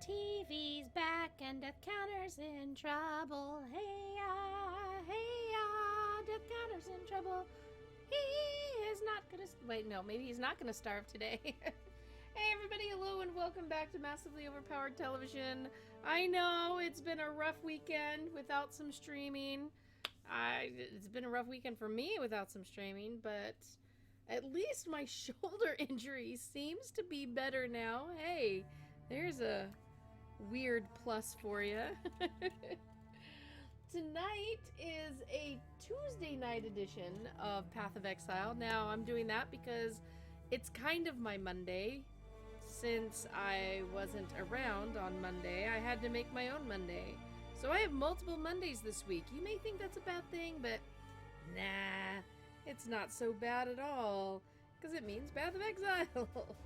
TV's back and Death Counter's in trouble. Hey, Death Counter's in trouble. He is not gonna. Wait, no, maybe he's not gonna starve today. Hey, everybody, hello, and welcome back to Massively Overpowered Television. I know it's been a rough weekend without some streaming. It's been a rough weekend for me without some streaming, but at least my shoulder injury seems to be better now. Hey, there's a weird plus for you. Tonight is a Tuesday night edition of Path of Exile. Now, I'm doing that because it's kind of my Monday. Since I wasn't around on Monday, I had to make my own Monday. So I have multiple Mondays this week. You may think that's a bad thing, but nah, it's not so bad at all, because it means Path of Exile.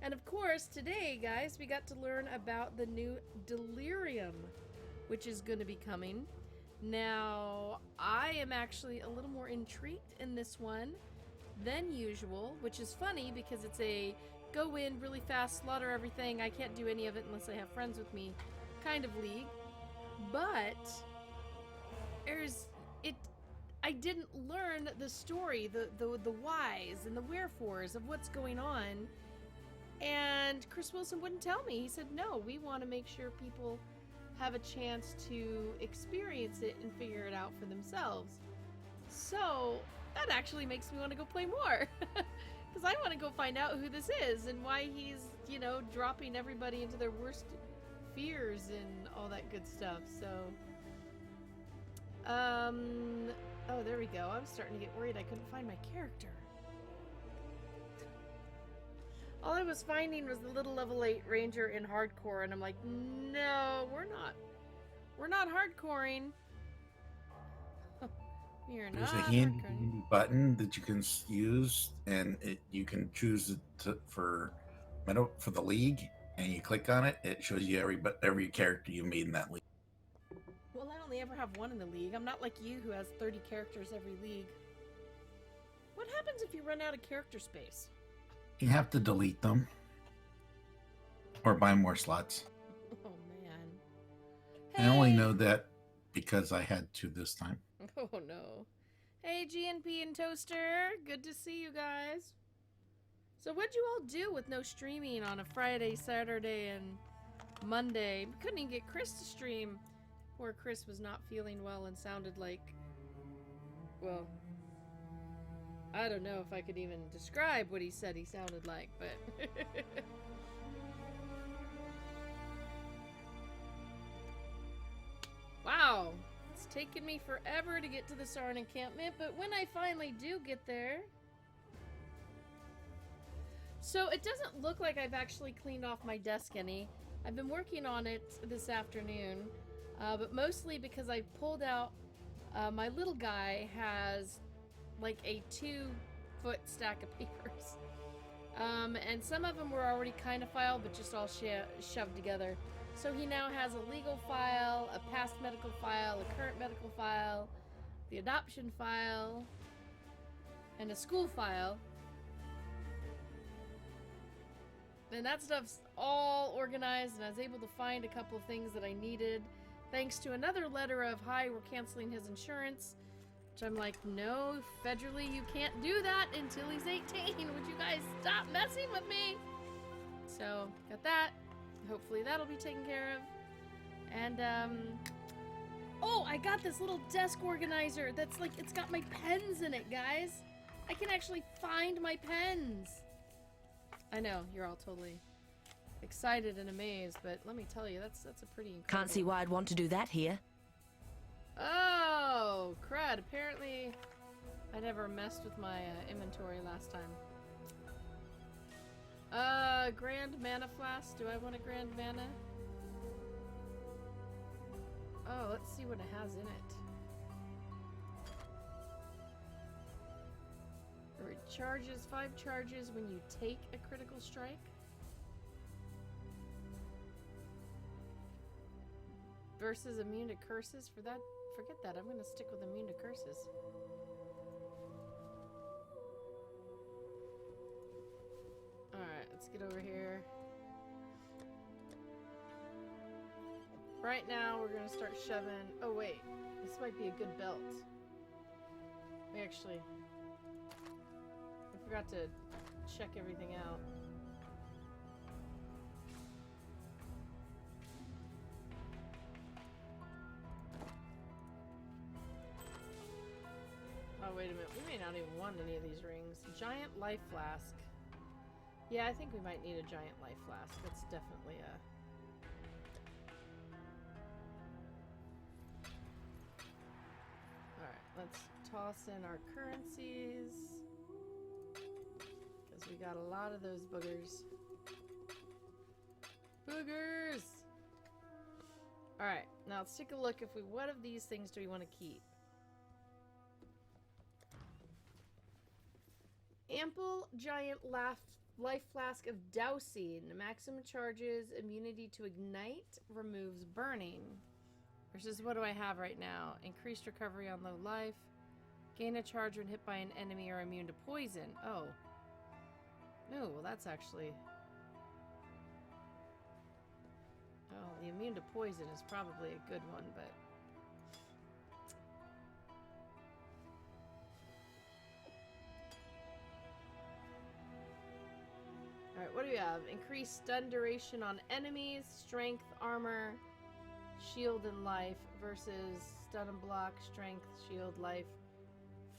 And of course, today, guys, we got to learn about the new Delirium, which is going to be coming. Now, I am actually a little more intrigued in this one than usual, which is funny because it's a go in really fast, slaughter everything, I can't do any of it unless I have friends with me kind of league. But I didn't learn the story, the whys and the wherefores of what's going on. And Chris Wilson wouldn't tell me. He said, no, we want to make sure people have a chance to experience it and figure it out for themselves. So that actually makes me want to go play more. Because I want to go find out who this is and why he's, dropping everybody into their worst fears and all that good stuff. So, oh, there we go. I was starting to get worried I couldn't find my character. All I was finding was the little level 8 ranger in hardcore, and I'm like, no, we're not hardcoring. You're There's not a handy button that you can use, and you can choose it for the league, and you click on it. It shows you every character you made in that league. Well, I only ever have one in the league. I'm not like you who has 30 characters every league. What happens if you run out of character space? You have to delete them or buy more slots. Oh, man. Hey. I only know that because I had to this time. Oh, no. Hey, GNP and Toaster. Good to see you guys. So what'd you all do with no streaming on a Friday, Saturday, and Monday? We couldn't even get Chris to stream. Poor Chris was not feeling well and sounded like... Well, I don't know if I could even describe what he said he sounded like, but... Wow. It's taken me forever to get to the Sarn encampment, but when I finally do get there... So it doesn't look like I've actually cleaned off my desk any. I've been working on it this afternoon, but mostly because I pulled out... my little guy has like a 2-foot stack of papers. And some of them were already kind of filed, but just all shoved together. So he now has a legal file, a past medical file, a current medical file, the adoption file, and a school file. And that stuff's all organized, and I was able to find a couple of things that I needed, thanks to another letter of, hi, we're canceling his insurance. Which I'm like, no, federally you can't do that until he's 18. Would you guys stop messing with me? So, got that. Hopefully that'll be taken care of. And, oh, I got this little desk organizer that's like, it's got my pens in it, guys. I can actually find my pens. I know, you're all totally excited and amazed, but let me tell you, that's a pretty incredible... Can't see why I'd want to do that here. Oh, crud. Apparently, I never messed with my inventory last time. Grand Mana Flask. Do I want a Grand Mana? Oh, let's see what it has in it. It recharges 5 charges when you take a critical strike. Versus immune to curses. For that, forget that. I'm gonna stick with immune to curses. Alright, let's get over here. Right now, we're gonna start shoving... Oh, wait. This might be a good belt. We actually... I forgot to check everything out. Oh, wait a minute. We may not even want any of these rings. Giant life flask. Yeah, I think we might need a giant life flask. That's definitely a... Alright, let's toss in our currencies. Because we got a lot of those boogers. Boogers! Alright, now let's take a look if we... What of these things do we want to keep? Ample giant life flask of dousing. Maximum charges, immunity to ignite, removes burning. Versus what do I have right now? Increased recovery on low life. Gain a charge when hit by an enemy or immune to poison. Oh. No, well that's actually... Oh, the immune to poison is probably a good one, but... Alright, what do we have? Increased stun duration on enemies, strength, armor, shield, and life versus stun and block, strength, shield, life,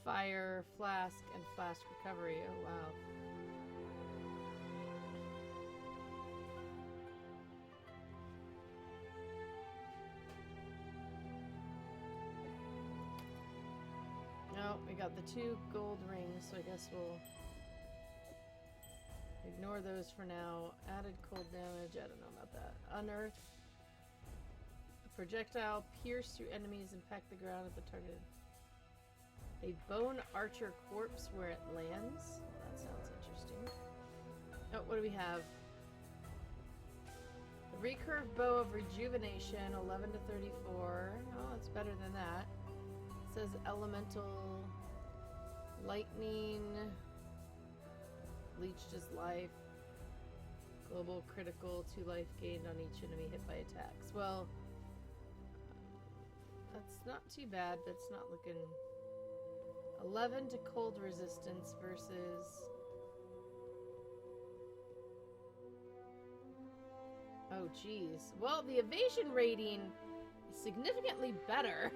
fire, flask, and flask recovery. Oh, wow. No, we got the 2 gold rings, so I guess we'll... Ignore those for now. Added cold damage. I don't know about that. Unearth. A projectile pierce through enemies, impact the ground at the target. A bone archer corpse where it lands. That sounds interesting. Oh, what do we have? The recurve bow of rejuvenation, 11 to 34. Oh, it's better than that. It says elemental lightning. Leeched his life. Global critical, 2 life gained on each enemy hit by attacks. Well, that's not too bad, but it's not looking... 11 to cold resistance versus... Oh, geez. Well, the evasion rating is significantly better.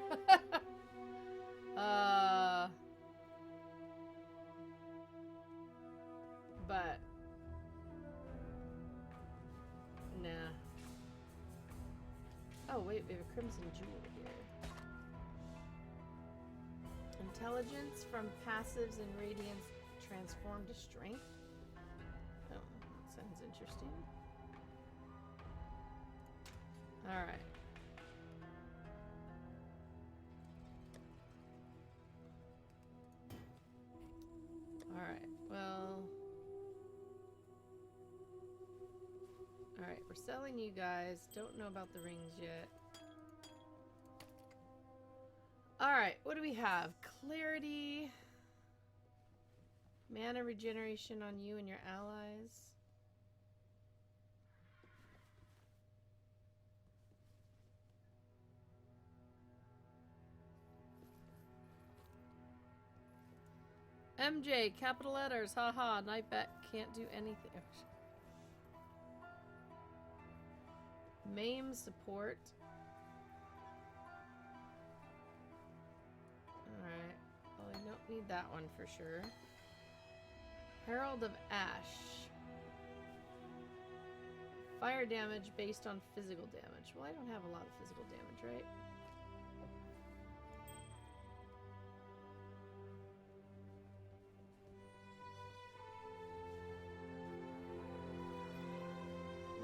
But nah. Oh wait, we have a crimson jewel here. Intelligence from passives and radiance transformed to strength. Oh, that sounds interesting. Alright. Alright, well... Alright, we're selling you guys. Don't know about the rings yet. Alright, what do we have? Clarity. Mana regeneration on you and your allies. MJ, capital letters, haha, Nightbat can't do anything. MAME support. Alright, well I don't need that one for sure. Herald of Ash. Fire damage based on physical damage. Well, I don't have a lot of physical damage, right?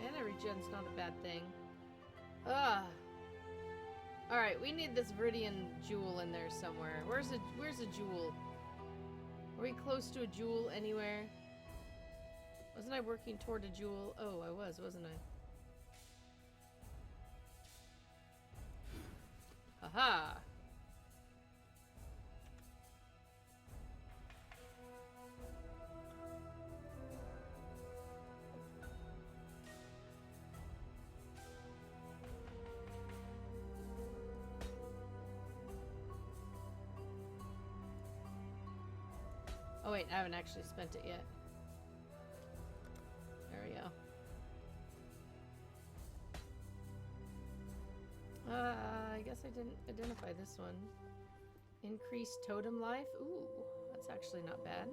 Mana regen's not a bad thing. Ugh. Alright, we need this Viridian jewel in there somewhere. Where's a jewel? Are we close to a jewel anywhere? Wasn't I working toward a jewel? Oh, I was, wasn't I? Aha! Oh wait, I haven't actually spent it yet. There we go. I guess I didn't identify this one. Increased totem life. Ooh, that's actually not bad.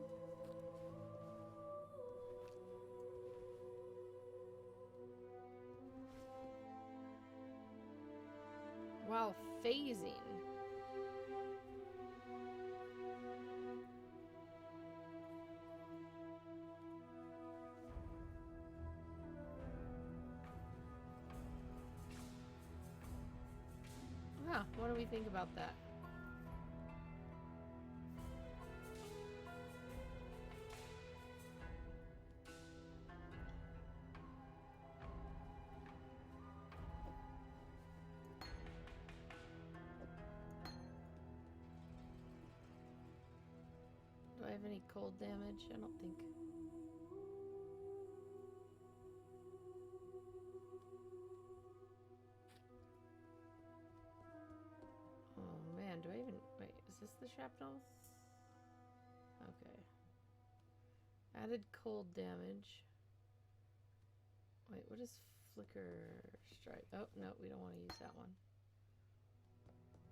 While phasing. Huh, what do we think about that? Do I have any cold damage? I don't think. Oh man, do I even... Wait, is this the shrapnel? Okay. Added cold damage. Wait, what is flicker strike? Oh, no, we don't want to use that one.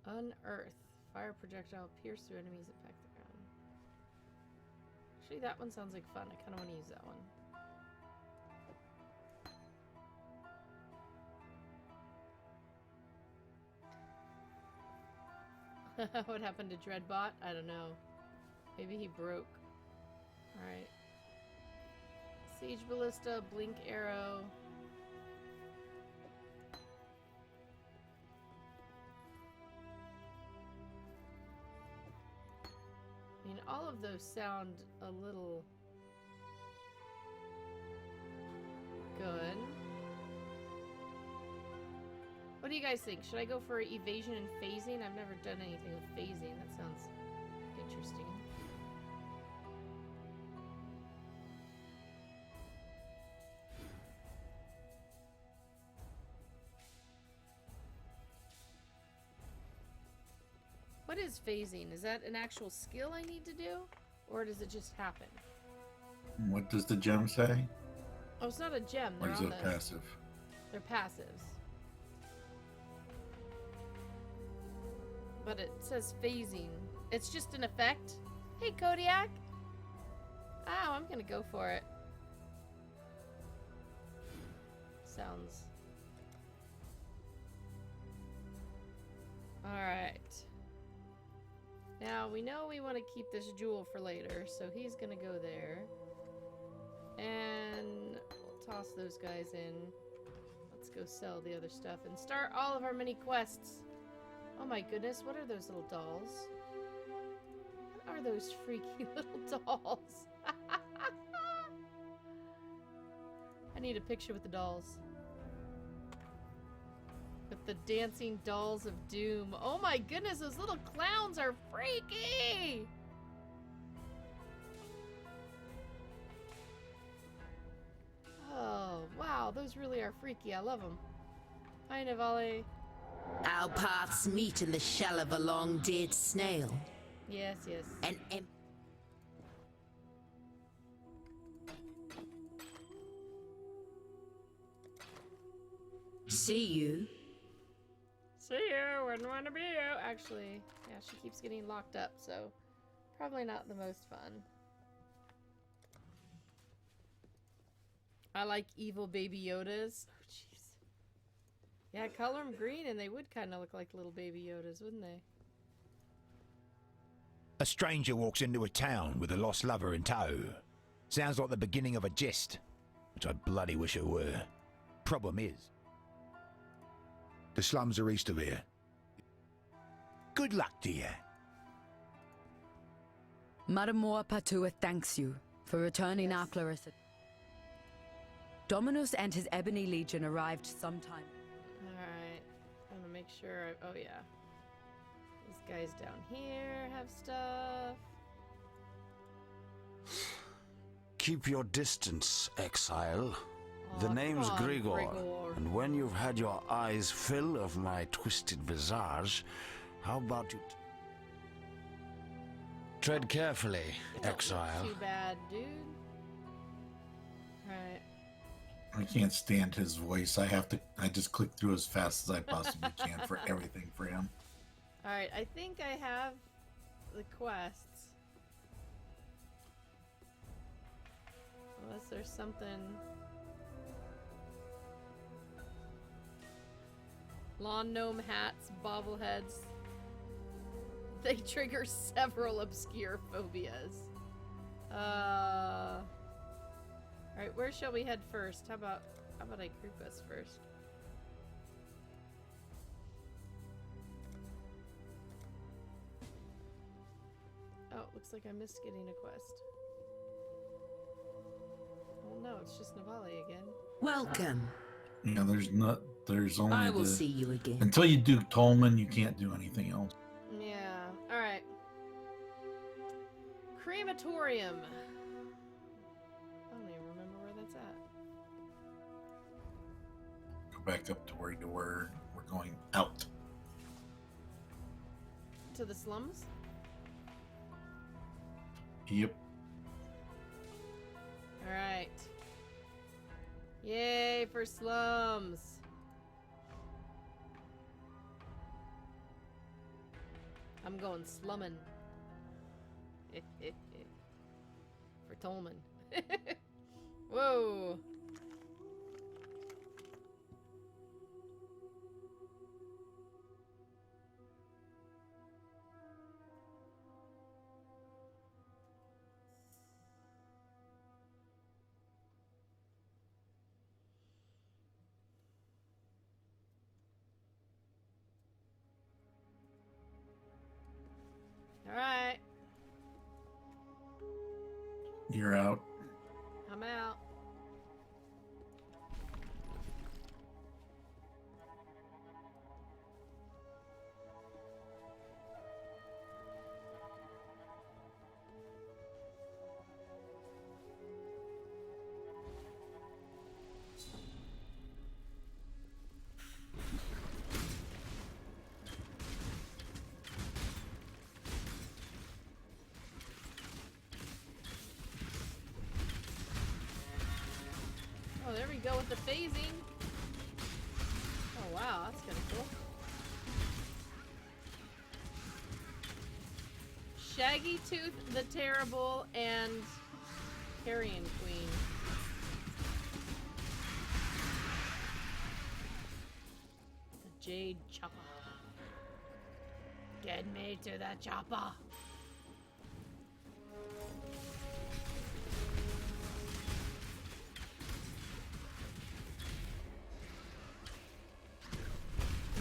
Unearth. Fire projectile pierce through enemies impact the ground. Actually, that one sounds like fun. I kind of want to use that one. What happened to Dreadbot? I don't know. Maybe he broke. Alright. Siege Ballista, Blink Arrow. I mean, all of those sound a little good. What do you guys think? Should I go for evasion and phasing? I've never done anything with phasing. That sounds interesting. What is phasing? Is that an actual skill I need to do? Or does it just happen? What does the gem say? Oh, it's not a gem. Or They're is on it the... passive? They're passives. But it says phasing. It's just an effect. Hey, Kodiak. Oh, I'm gonna go for it. Sounds... Alright. Now, we know we want to keep this jewel for later, so he's gonna go there. And we'll toss those guys in. Let's go sell the other stuff and start all of our mini quests. Oh my goodness, what are those little dolls? What are those freaky little dolls? I need a picture with the dolls. With the dancing dolls of doom. Oh my goodness, those little clowns are freaky! Oh, wow, those really are freaky. I love them. Hi, Nivale. Our paths meet in the shell of a long dead snail. Yes, yes. And see you. See you, wouldn't want to be you. Actually, yeah, she keeps getting locked up, so probably not the most fun. I like evil baby Yodas. Oh, jeez. Yeah, color them green and they would kind of look like little baby Yodas, wouldn't they? A stranger walks into a town with a lost lover in tow. Sounds like the beginning of a jest, which I bloody wish it were. Problem is, the slums are east of here. Good luck to you. Maramor Patua thanks you for returning our Clarissa. Dominus and his Ebony Legion arrived sometime. Alright. I'm gonna make sure oh yeah. These guys down here have stuff. Keep your distance, Exile. The Aw, name's come on, Grigor, and when you've had your eyes fill of my twisted visage, how about you Tread carefully, Don't look Exile. too bad, dude. Alright. I can't stand his voice. I just click through as fast as I possibly can for everything for him. Alright, I think I have the quests. Unless there's something... Lawn gnome hats, bobbleheads. They trigger several obscure phobias. Alright, where shall we head first? How about I group us first? Oh, looks like I missed getting a quest. Oh no, it's just Navali again. Welcome. Yeah, there's only I will see you again. until you do Tolman, you can't do anything else. Yeah, alright. Crematorium. I don't even remember where that's at. Go back up to where you were. We're going out. To the slums? Yep. Alright. Yay for slums. I'm going slumming. For Tolman. Whoa. Alright. You're out. I'm out. Oh, there we go with the phasing. Oh, wow, that's kind of cool. Shaggy Tooth the Terrible and Carrion Queen. The Jade Chopper. Get me to the chopper.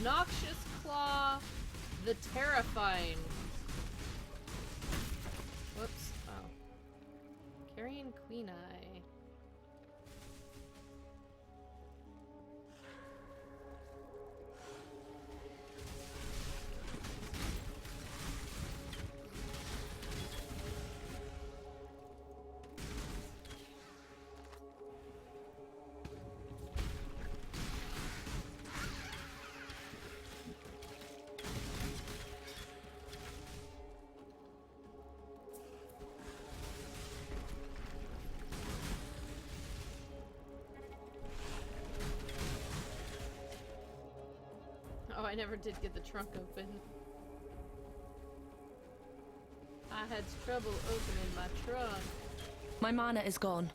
Noxious Claw, the Terrifying. Whoops. Oh. Carrion Queen Eye. Oh, I never did get the trunk open. I had trouble opening my trunk. My mana is gone.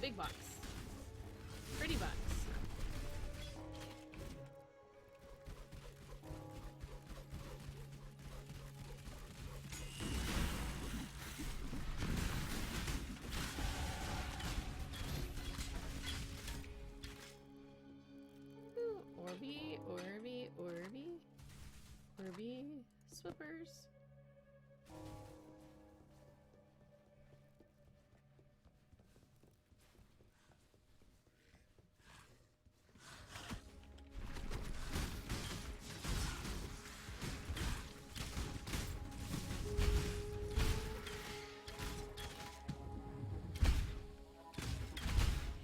Big box. Pretty box. Ooh, Orby, Orby, Orby. Orby, Swippers.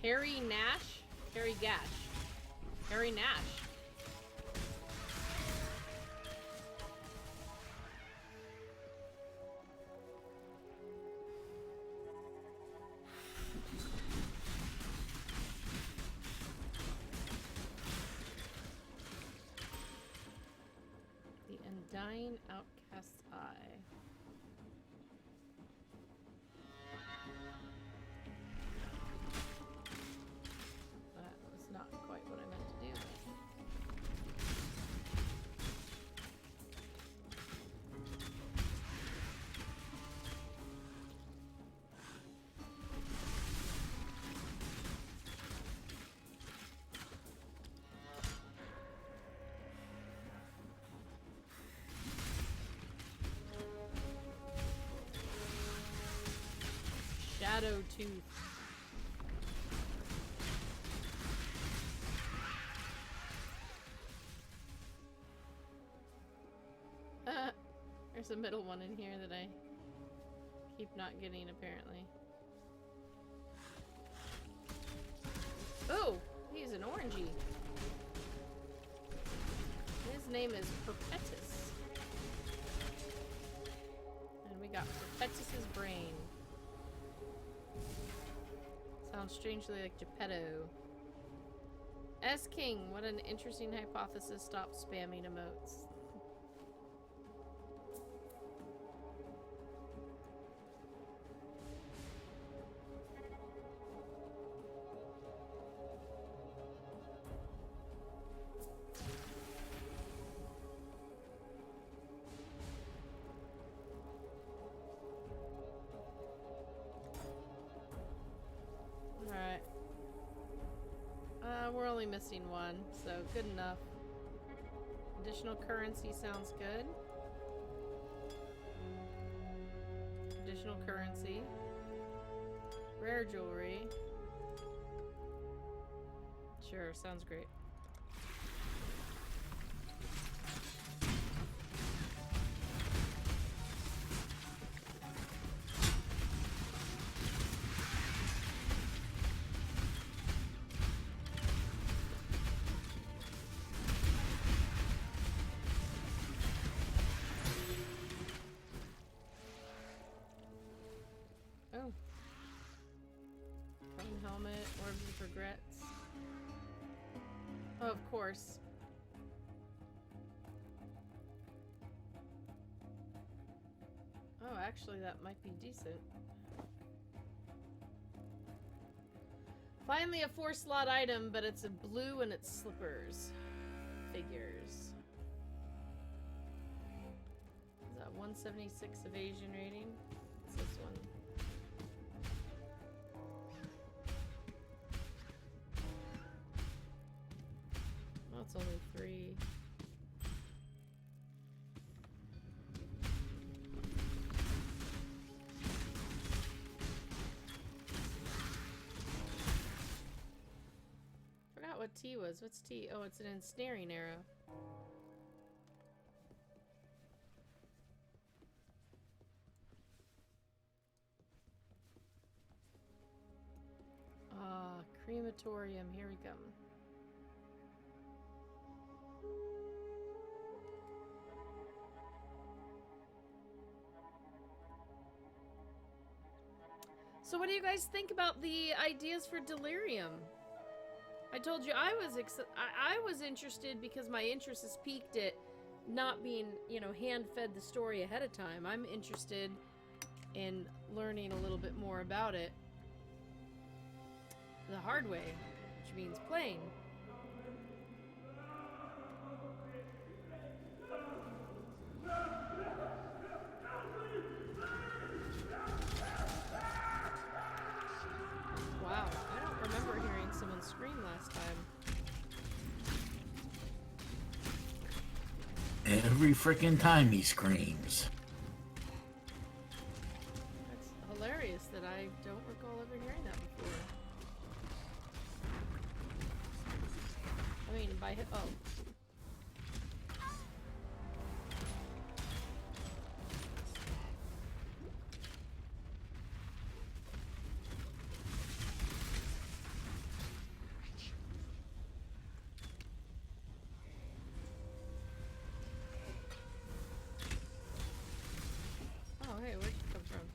Harry Nash? Harry Gash. Harry Nash. The Undying Outcast's Eye. That was not quite what I meant to do. Shadow Tooth. There's a middle one in here that I keep not getting, apparently. Oh, he's an orangey. His name is Perpetus. And we got Perpetus's brain. Sounds strangely like Geppetto. S. King, what an interesting hypothesis. Stop spamming emotes. Alright. We're only missing one, so good enough. Additional currency sounds good. Additional currency. Rare jewelry. Sure, sounds great. Oh. Cone helmet, orbs of regrets. Oh, of course. Oh, actually, that might be decent. Finally, a 4-slot item, but it's a blue and it's slippers. Figures. Is that 176 evasion rating? What's this one? Oh, it's only 3. Forgot what T was. What's T? Oh, it's an ensnaring arrow. Ah, crematorium. Here we come. So what do you guys think about the ideas for Delirium? I told you I was interested because my interest is piqued at not being, you know, hand-fed the story ahead of time. I'm interested in learning a little bit more about it. hard way, which means plain. Wow, I don't remember hearing someone scream last time. Every freaking time he screams. That's hilarious that I don't recall ever hearing that before. I mean, oh. Oh, hey, where'd you come from?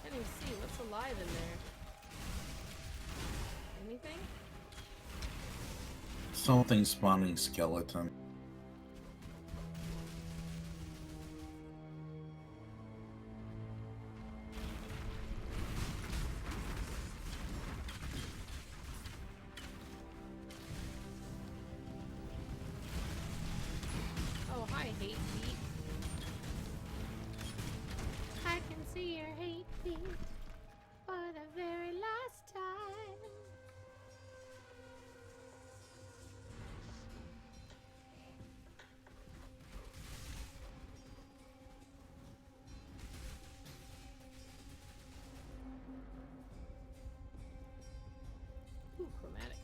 Can't even see what's alive in there. Anything? Something spawning skeleton. Oh, hi, hate feet. I can see your hate feet for the very last time. Ooh, chromatic.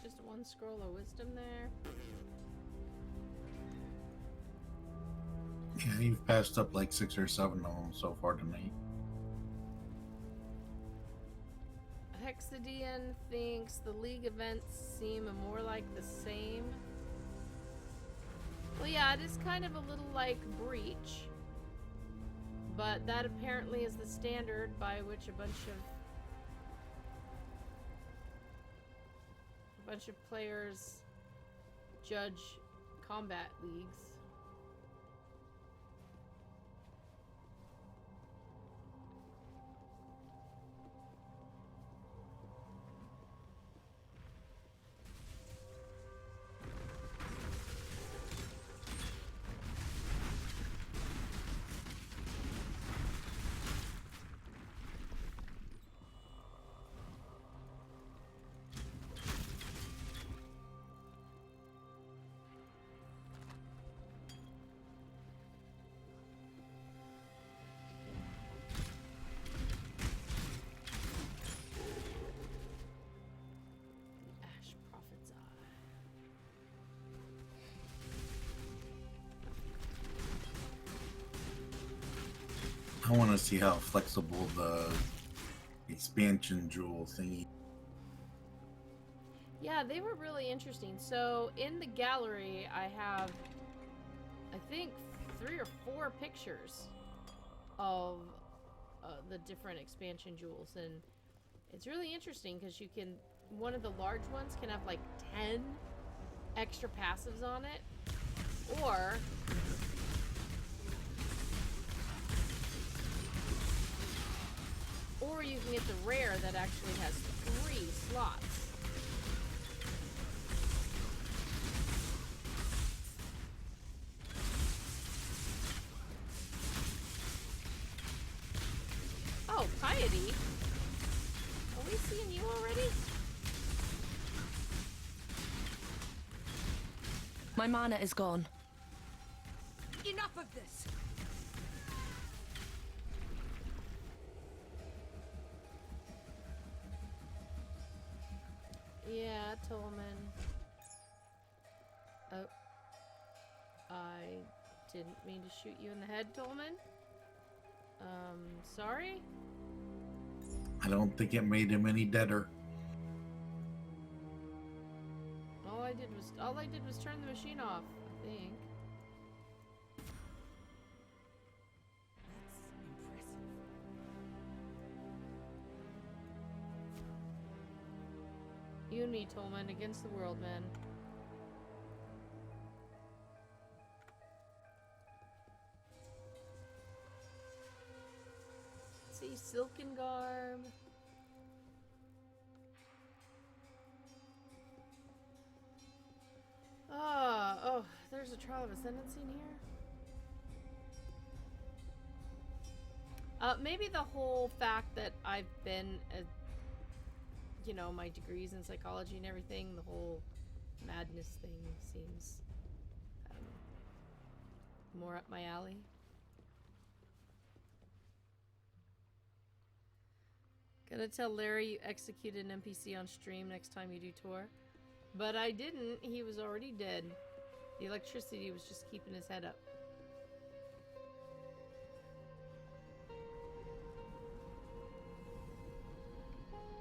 Just one scroll of wisdom there. Yeah, you've passed up like 6 or 7 of them so far tonight. Hexadian thinks the League events seem more like the same. Well, yeah, it is kind of a little like Breach. But that apparently is the standard by which a bunch of players judge combat leagues. I want to see how flexible the expansion jewel thingy. Yeah, they were really interesting. So in the gallery, I have, I think, 3 or 4 pictures of the different expansion jewels, and it's really interesting because you can, one of the large ones can have like 10 extra passives on it, or you can get the rare that actually has 3 slots. Oh, Piety. Are we seeing you already? My mana is gone. Enough of this! Yeah, Tolman. Oh. I didn't mean to shoot you in the head, Tolman. Sorry? I don't think it made him any deader. All I did was turn the machine off, I think. That's impressive. You and me, Tolman, against the world, man. See, Silken Garb. Oh, there's a Trial of Ascendancy in here. Maybe the whole fact that I've been, you know, my degrees in psychology and everything, the whole madness thing seems more up my alley. Gonna tell Larry you executed an NPC on stream next time you do tour. But I didn't. He was already dead. The electricity was just keeping his head up.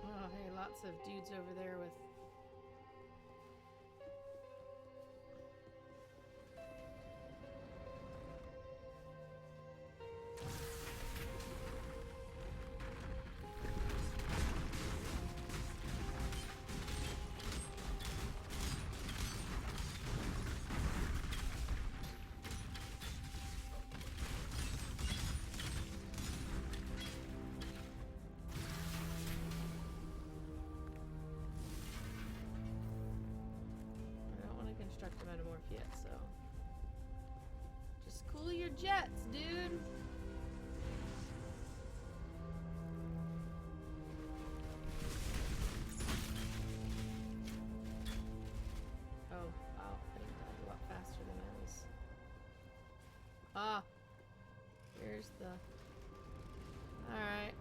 Oh, hey, lots of dudes over there with... construct a metamorph yet, so just cool your jets, dude. Oh, wow, they died a lot faster than I was. Ah, here's the... Alright.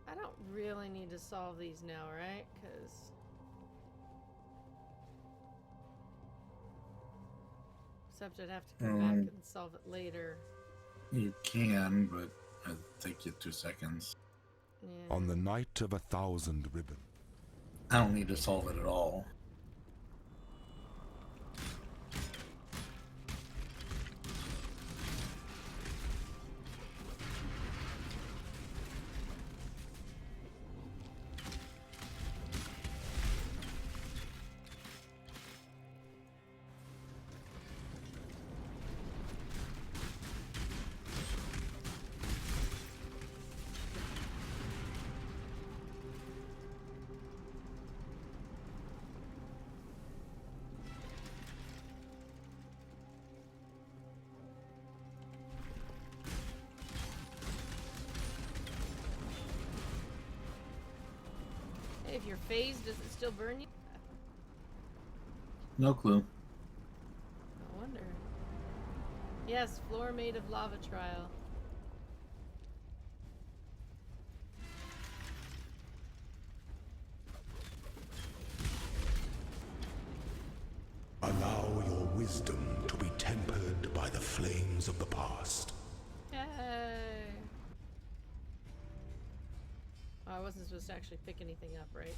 I don't really need to solve these now, right? Because... Except I'd have to come back and solve it later. You can, but it'll take you 2 seconds. Yeah. On the night of 1,000 ribbons. I don't need to solve it at all. If you're phased, does it still burn you? No clue. No wonder. Yes, floor made of lava trial. Allow your wisdom to be tempered by the flames of the past. Yay! Oh, I wasn't supposed to actually pick anything up, right?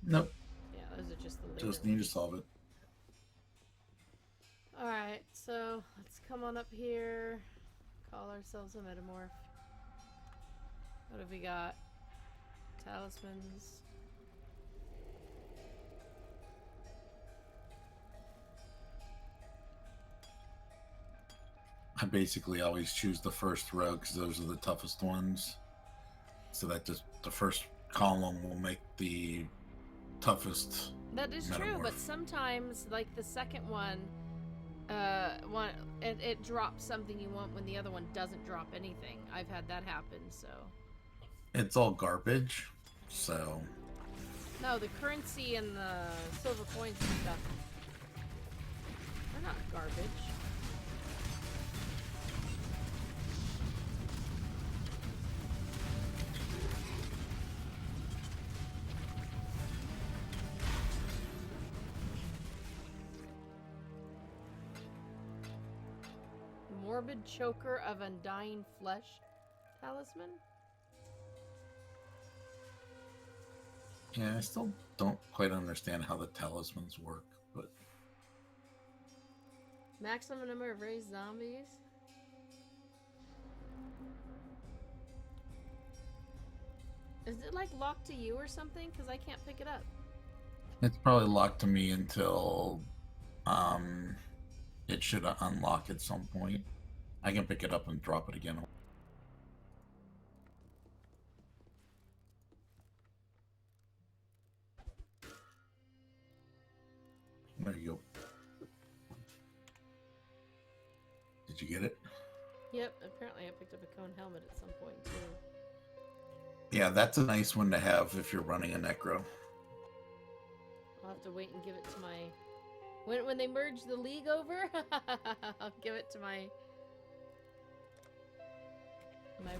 Nope. Yeah, those are just the later Just need to ones. solve it. Alright, so let's come on up here. Call ourselves a metamorph. What have we got? Talismans. I basically always choose the first row because those are the toughest ones. So that just the first column will make the toughest. That is true, but metamorph. sometimes, like the second one, it drops something you want when the other one doesn't drop anything. I've had that happen, so. It's all garbage, so. No, the currency and the silver coins and stuff, they're not garbage. Morbid Choker of Undying Flesh Talisman? Yeah, I still don't quite understand how the talismans work, but Maximum number of raised zombies? Is it like locked to you or something? Because I can't pick it up. it's probably locked to me until it should unlock at some point. I can pick it up and drop it again. There you go. Did you get it? Yep, apparently I picked up a cone helmet at some point too. Yeah, that's a nice one to have if you're running a necro. I'll have to wait and give it to my... When they merge the league over, I'll give it to my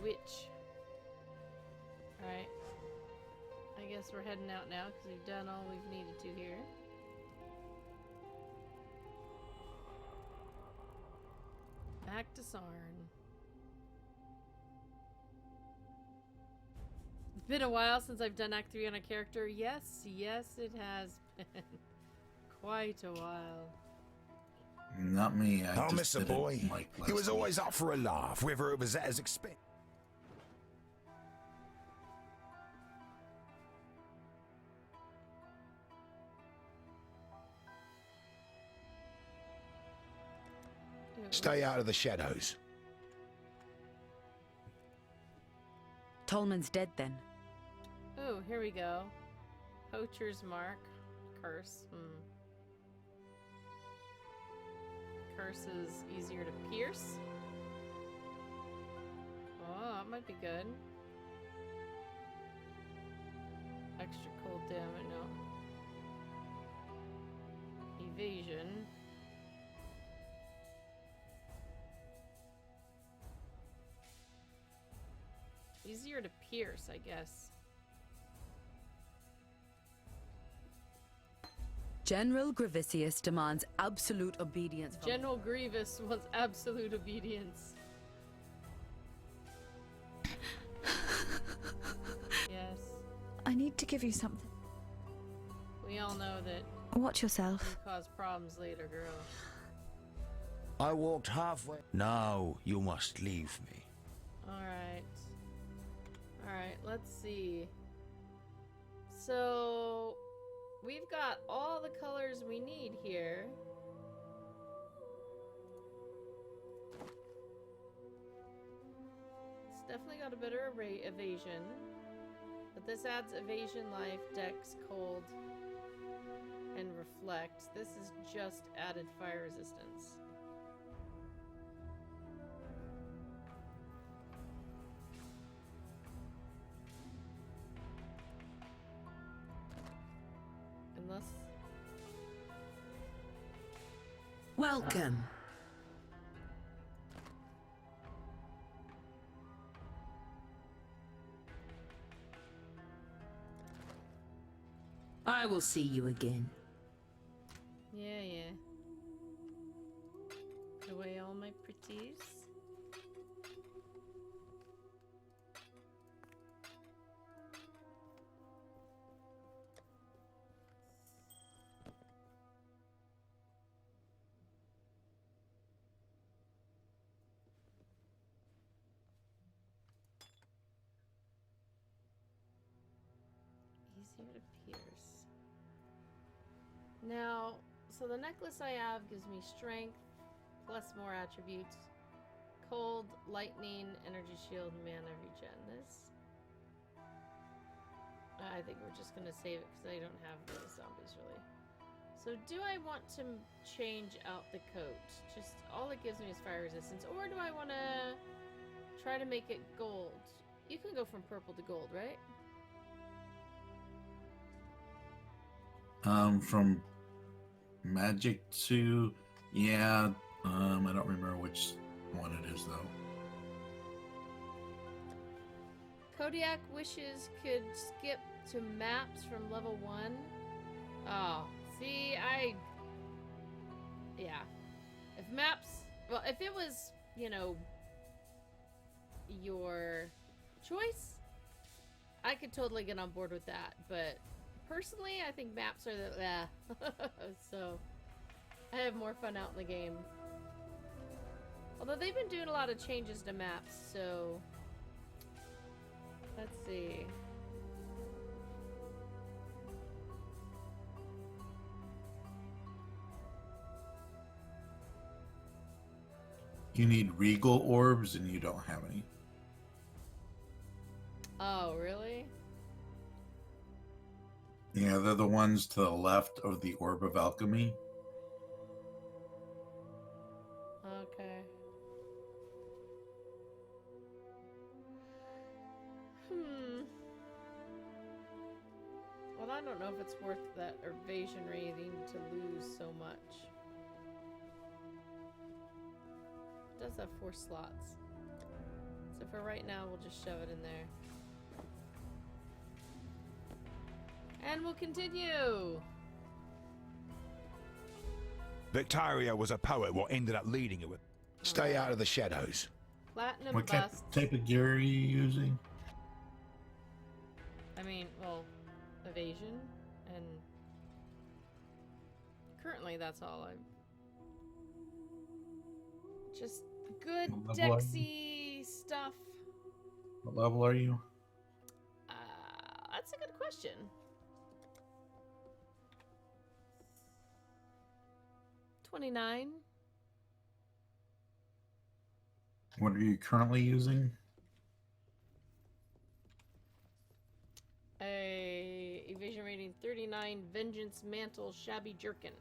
witch. Alright. I guess we're heading out now because we've done all we've needed to here. Back to Sarn. It's been a while since I've done Act 3 on a character. Yes, it has been quite a while. Not me. I Oh, just Mr. did Boy. it like He was last always week. up for a laugh, whether it was at his expense. Stay out of the shadows. Tolman's dead then. Oh, here we go. Poacher's Mark. Curse. Curse is easier to pierce. Oh, that might be good. Extra cold damage, no. Evasion. Easier to pierce, I guess. General Gravicius demands absolute obedience from General Grievous wants absolute obedience. Yes. I need to give you something. We all know that Watch yourself. you cause problems later, girl. I walked halfway. Now you must leave me. Alright. Alright, let's see. So, we've got all the colors we need here. It's definitely got a better evasion. But this adds evasion, life, dex, cold, and reflect. This is just added fire resistance. Unless... Welcome. I will see you again. Yeah. Put away all my pretties. Easier to pierce. Now, so the necklace I have gives me strength plus more attributes. cold, lightning, energy shield, mana regen. This. I think we're just gonna save it because I don't have these zombies really. So do I want to change out the coat? Just all it gives me is fire resistance, or do I want to try to make it gold? You can go from purple to gold, right? From magic to, yeah. I don't remember which one it is though. Kodiak wishes could skip to maps from level 1. Oh, see, yeah. If maps, well, if it was, you know, your choice, I could totally get on board with that. But personally, I think maps are the, so I have more fun out in the game. Although they've been doing a lot of changes to maps, so let's see. You need regal orbs, and you don't have any. Oh, really? Yeah, they're the ones to the left of the Orb of Alchemy. Okay. Well, I don't know if it's worth that evasion rating to lose so much. It does have 4 slots. So for right now, we'll just shove it in there. And we'll continue! Victaria was a poet what ended up leading it with. Stay out of the shadows. Platinum What bust. type of gear are you using? I mean, well, evasion, and currently that's all I'm... Just good What level are Dexy stuff. What level are you? That's a good question. $29. What are you currently using? A evasion rating 39, Vengeance Mantle, Shabby Jerkin.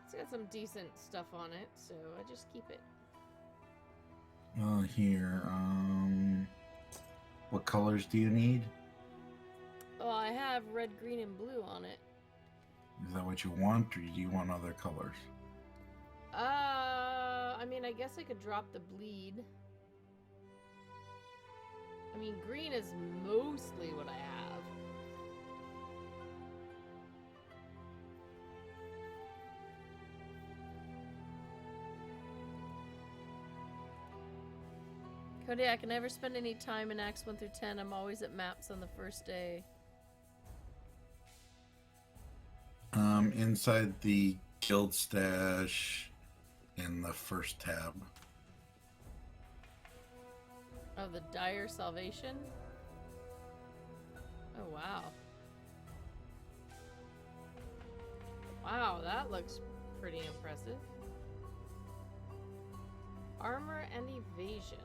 It's got some decent stuff on it, so I just keep it. Here. What colors do you need? Oh, I have red, green, and blue on it. Is that what you want, or do you want other colors? I mean, I guess I could drop the bleed. I mean, green is mostly what I have. Cody, I can never spend any time in Acts 1 through 10. I'm always at maps on the first day. Inside the guild stash in the first tab. Oh, the Dire Salvation? Oh, wow. Wow, that looks pretty impressive. Armor and evasion.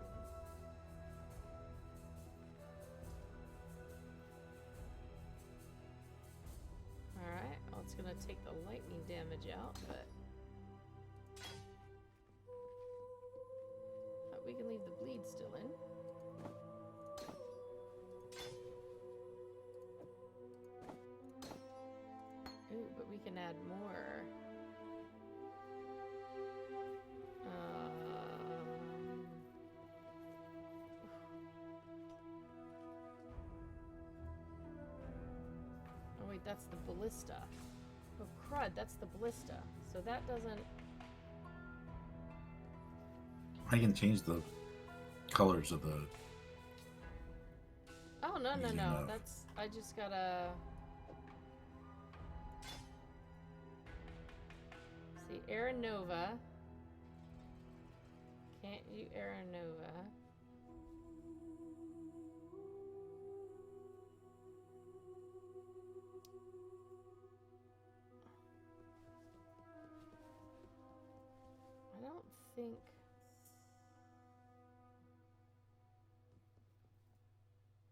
Alright, well, it's gonna take the lightning damage out, but we can leave the bleed still in. Ooh, but we can add more. Oh wait, that's the ballista. Oh crud, that's the ballista. So that doesn't... I can change the colors of the... Oh, no, no, Easy no. enough. That's... I just gotta... See, Aeronova. Can't do Aeronova. think.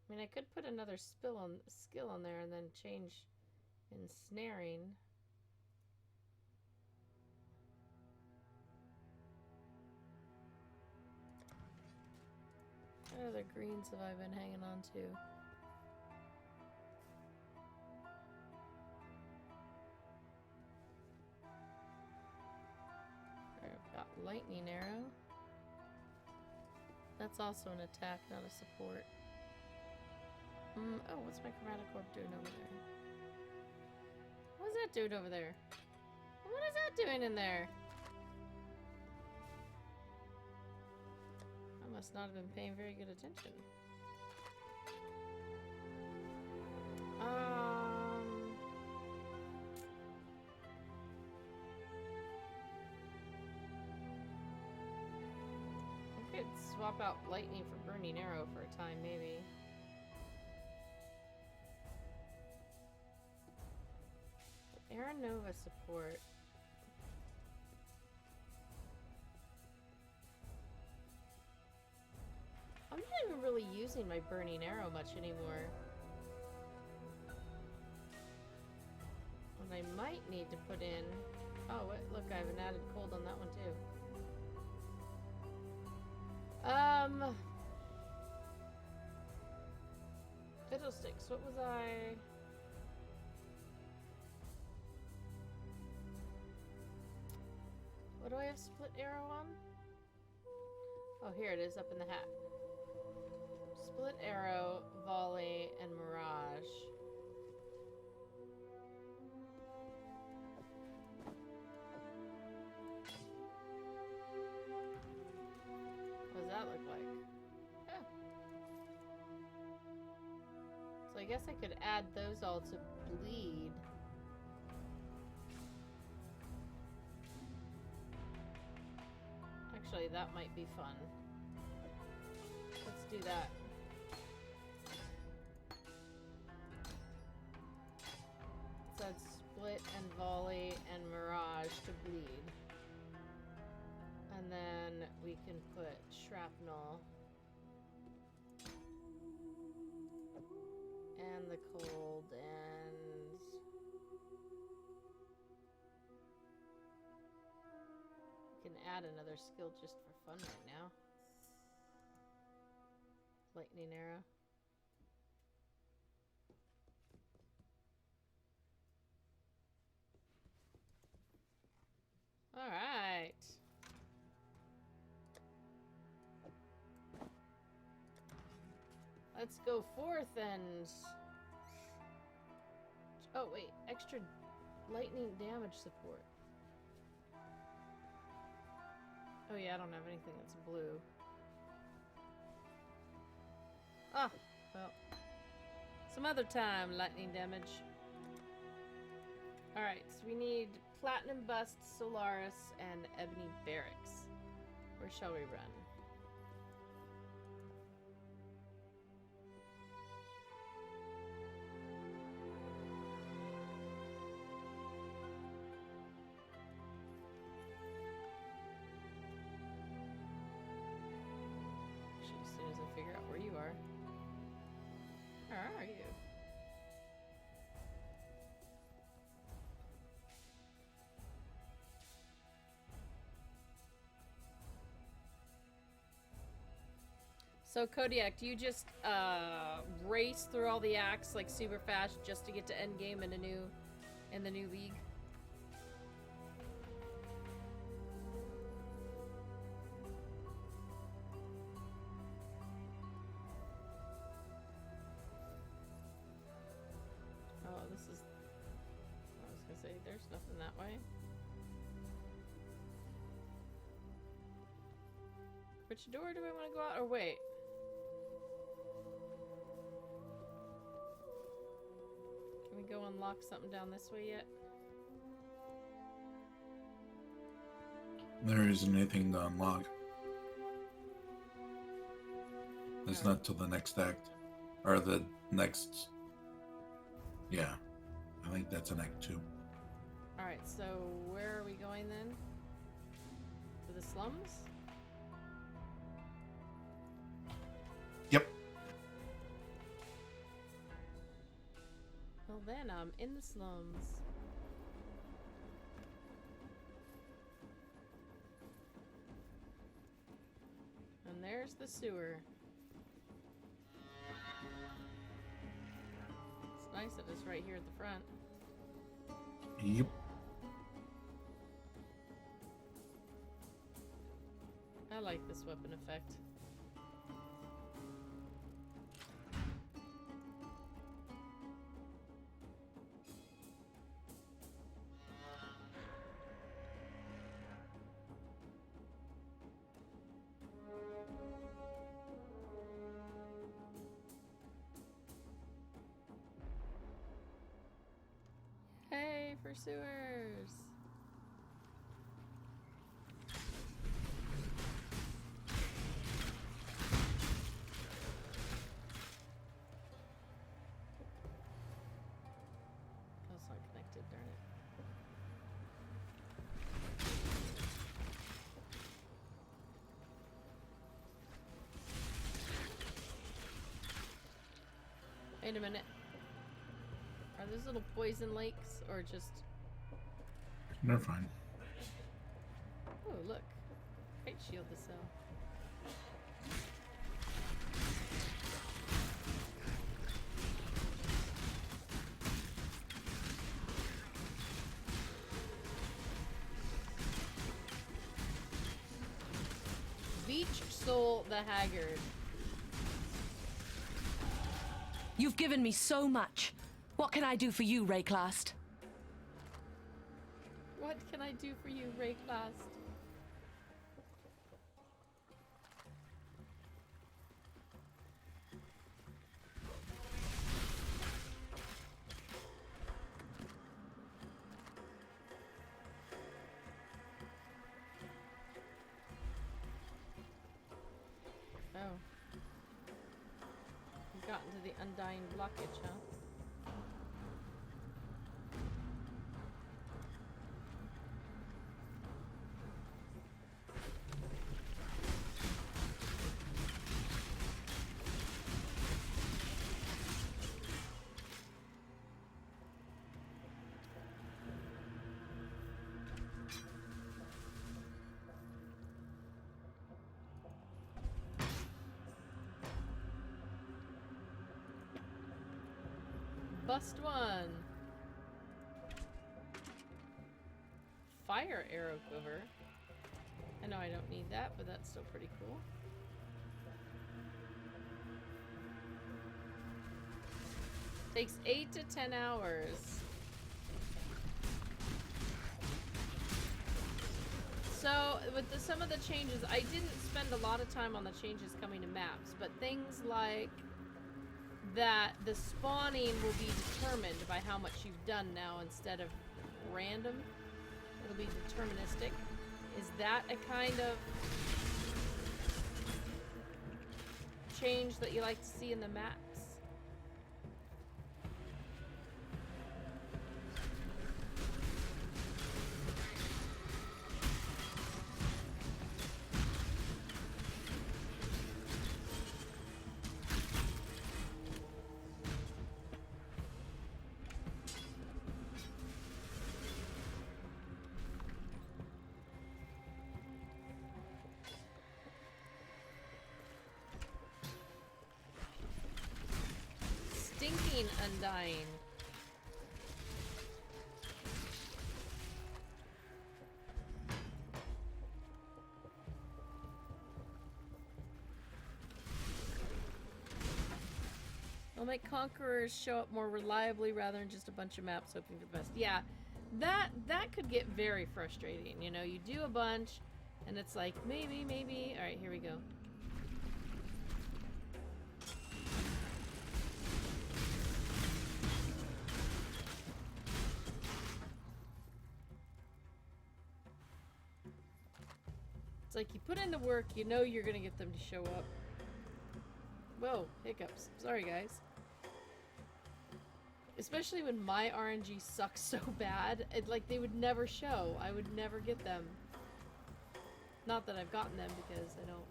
I mean, I could put another skill on there and then change ensnaring. What other greens have I been hanging on to? I've got lightning arrow. That's also an attack, not a support. Oh, what's my chromatic orb doing over there? What's that doing over there? What is that doing in there? I must not have been paying very good attention. I could swap out lightning for burning arrow for a time, maybe. Aaron Nova support. I'm not even really using my burning arrow much anymore. What I might need to put in... Oh, look, I have an added cold on that one too. Fiddlesticks, what was I... What do I have split arrow on? Oh, here it is, up in the hat. Split arrow, volley, and mirage. What does that look like? Oh. So I guess I could add those all to bleed. Actually, that might be fun. Let's do that. Let's add split and volley and mirage to bleed. And then we can put shrapnel and the cold and we can add another skill just for fun right now. Lightning arrow. All right. Let's go forth and... Oh, wait. Extra lightning damage support. Oh, yeah, I don't have anything that's blue. Ah, well. Some other time, lightning damage. Alright, so we need Platinum Bust, Solaris, and Ebony Barracks. Where shall we run? Actually, as soon as I figure out where you are. Where are you? So Kodiak, do you just race through all the acts like super fast just to get to endgame in the new league? Oh, this is... I was gonna say, there's nothing that way. Which door do I want to go out? Or wait. Can we go unlock something down this way yet? There isn't anything to unlock. It's not till the next act. Or the next... Yeah. I think that's an act 2. Alright, so where are we going then? To the slums? Yep. Well then, I'm in the slums. And there's the sewer. It's nice that it's right here at the front. Yep. I like this weapon effect. Hey, for sewers! That's not connected, darn it. Wait a minute. Are those little poison lakes or just... They're fine. Oh, look. Great shield to sell. Beach Soul the Haggard. You've given me so much. What can I do for you, Rayclast? What can I do for you, Rayclast? Oh. We've gotten to the undying blockage, huh? Bust one. Fire arrow quiver. I know I don't need that, but that's still pretty cool. Takes 8 to 10 hours. So, with some of the changes, I didn't spend a lot of time on the changes coming to maps, but things like that the spawning will be determined by how much you've done now instead of random. It'll be deterministic. Is that a kind of change that you like to see in the maps? Stinking Undying. I'll make conquerors show up more reliably rather than just a bunch of maps hoping for the best. Yeah, that could get very frustrating. You know, you do a bunch, and it's like, maybe, maybe. All right, here we go. It's like you put in the work, you know you're gonna get them to show up. Whoa, hiccups. Sorry, guys. Especially when my RNG sucks so bad, like they would never show. I would never get them. Not that I've gotten them because I don't.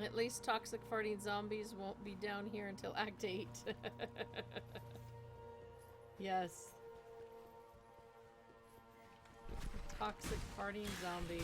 At least toxic farting zombies won't be down here until Act 8. Yes. Toxic farting zombies.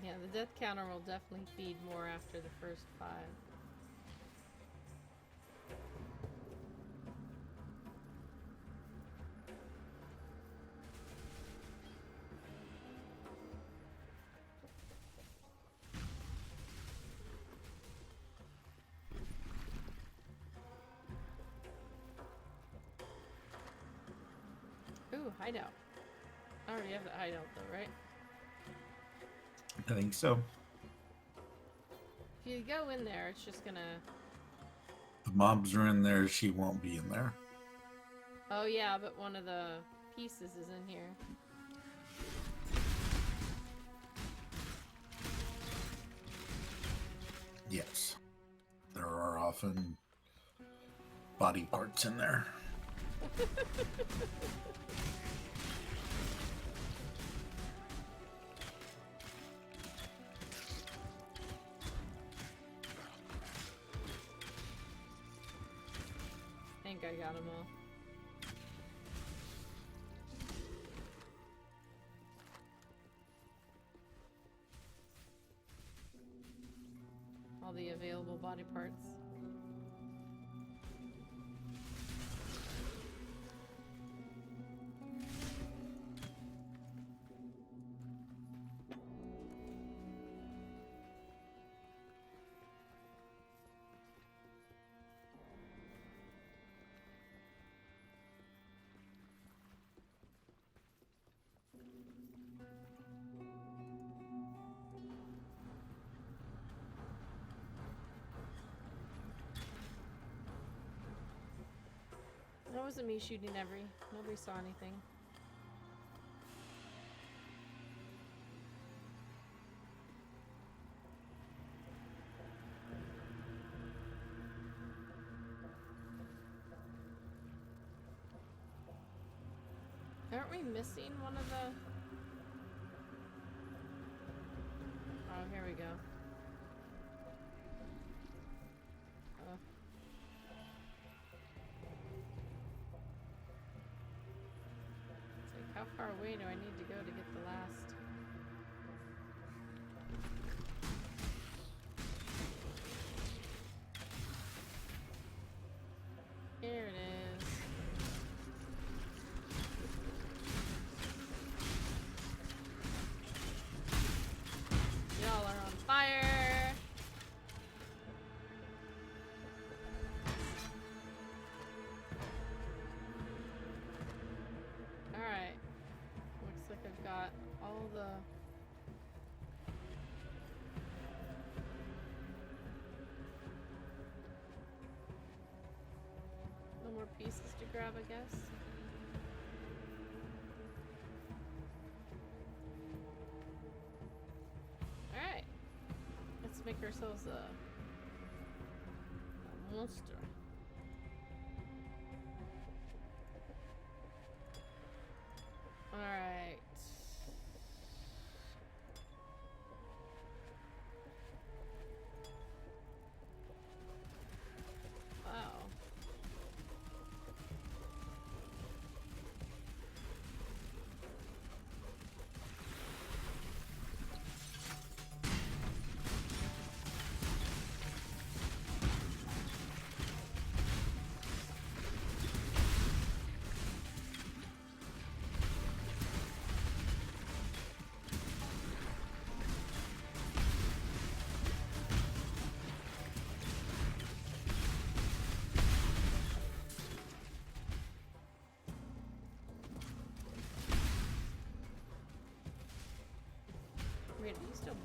Yeah, the death counter will definitely feed more after the first 5. Ooh, hideout. I already have the hideout though, right? I think so. If you go in there, it's just gonna... The mobs are in there. She won't be in there. Oh yeah, but one of the pieces is in here. Yes. There are often body parts in there. I think I got them all. All the available body parts. That wasn't me shooting every. Nobody saw anything. Aren't we missing one of the... Oh, here we go. Oh. It's like, how far away do I need to go to get the last? Here it is. Y'all are on fire. Alright. Looks like I've got all the... No more pieces to grab, I guess. Alright. Let's make ourselves a monster. Alright. Wow.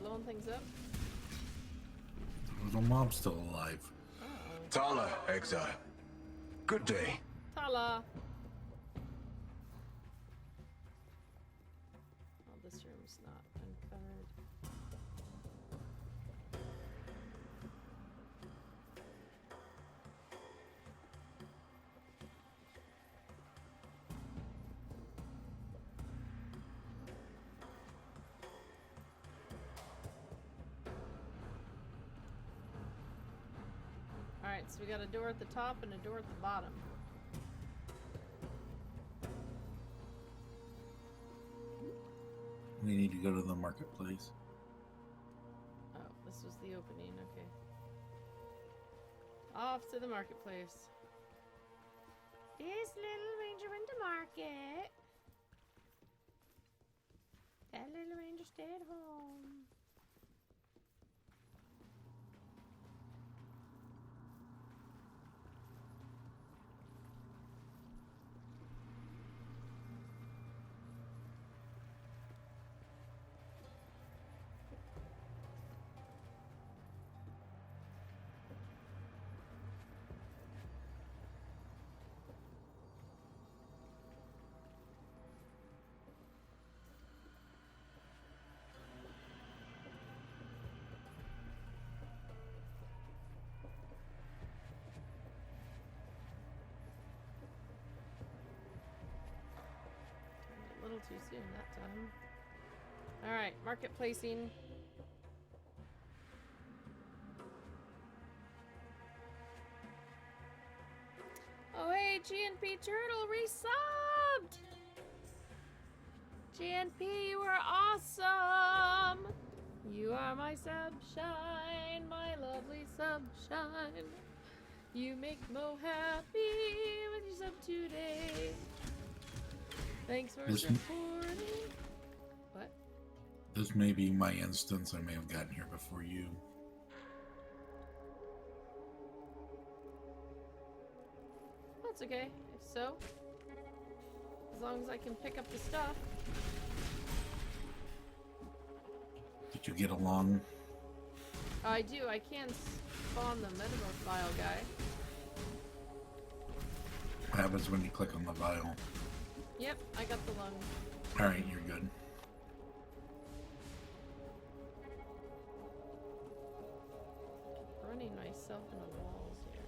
blowing things up. The mob's still alive. Tala, Exile. Good day. Tala. Oh, this room's not uncovered. Alright, so we got a door at the top and a door at the bottom. We need to go to the marketplace. Oh, this was the opening, okay. Off to the marketplace. This little ranger went to market. That little ranger stayed home. A little too soon that time. Alright, market placing. Oh hey, GNP Turtle resubbed! GNP, you are awesome! You are my subshine, my lovely subshine. You make Mo happy with your sub today. Thanks for supporting. What? This may be my instance. I may have gotten here before you. That's okay. If so, as long as I can pick up the stuff. Did you get along? I do. I can spawn the Metamorphile guy. What happens when you click on the vial? Yep, I got the lung. Alright, you're good. Running myself in the walls here.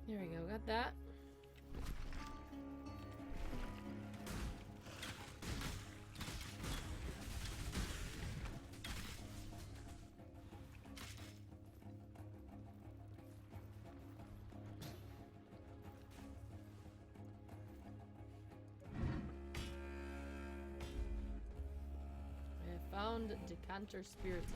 There we go, got that. I found Decanter Spiritus.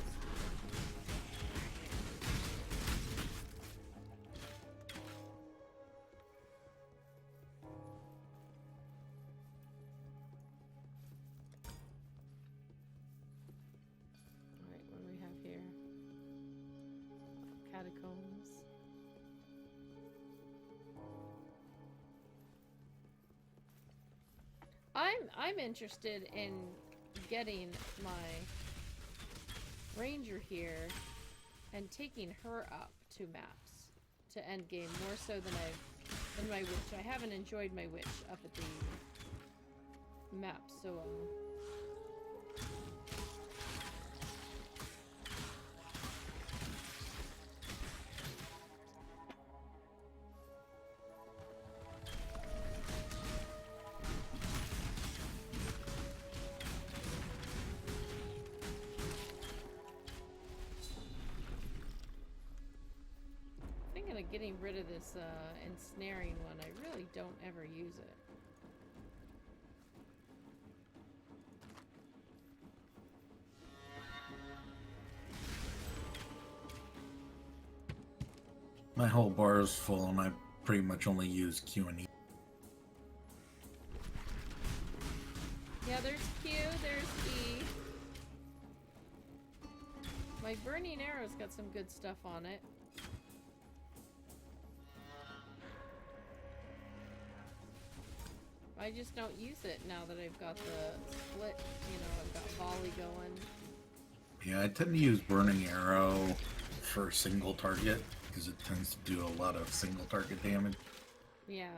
Catacombs. I'm interested in getting my ranger here and taking her up to maps to endgame more so than my witch. I haven't enjoyed my witch up at the map, so getting rid of this ensnaring one. I really don't ever use it. My whole bar is full, and I pretty much only use Q and E. Yeah, there's Q, there's E. My burning arrow's got some good stuff on it. I just don't use it now that I've got the split, you know, I've got volley going. Yeah, I tend to use Burning Arrow for single target, because it tends to do a lot of single target damage. Yeah.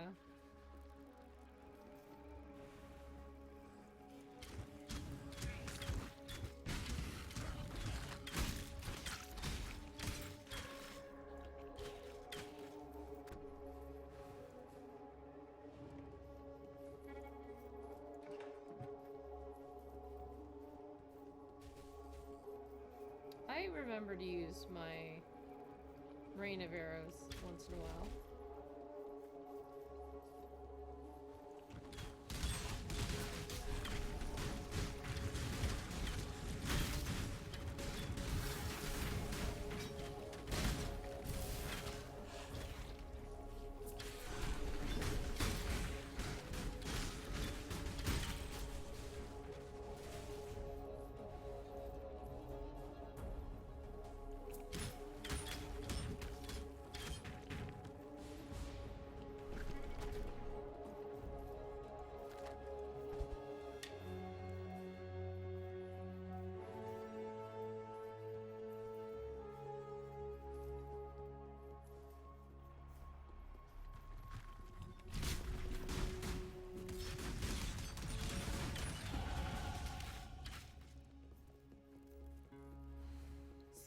I remember to use my rain of arrows once in a while.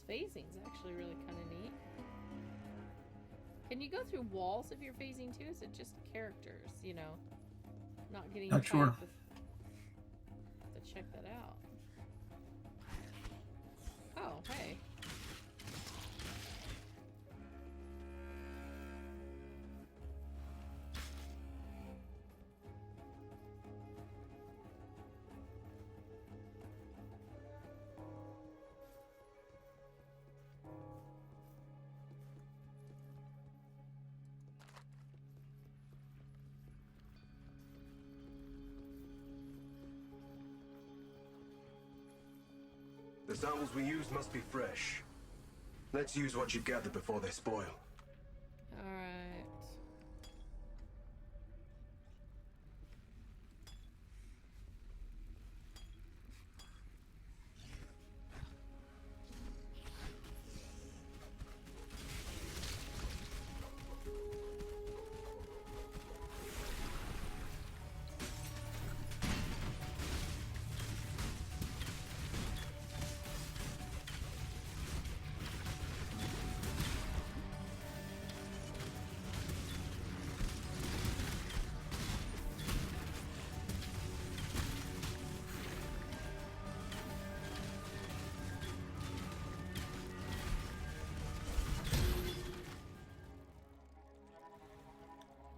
Phasing's actually really kind of neat. Can you go through walls if you're phasing too? Is it just characters, you know? Not getting Not sure. with... to check that out. Oh, hey. The samples we use must be fresh. Let's use what you've gathered before they spoil. Alright.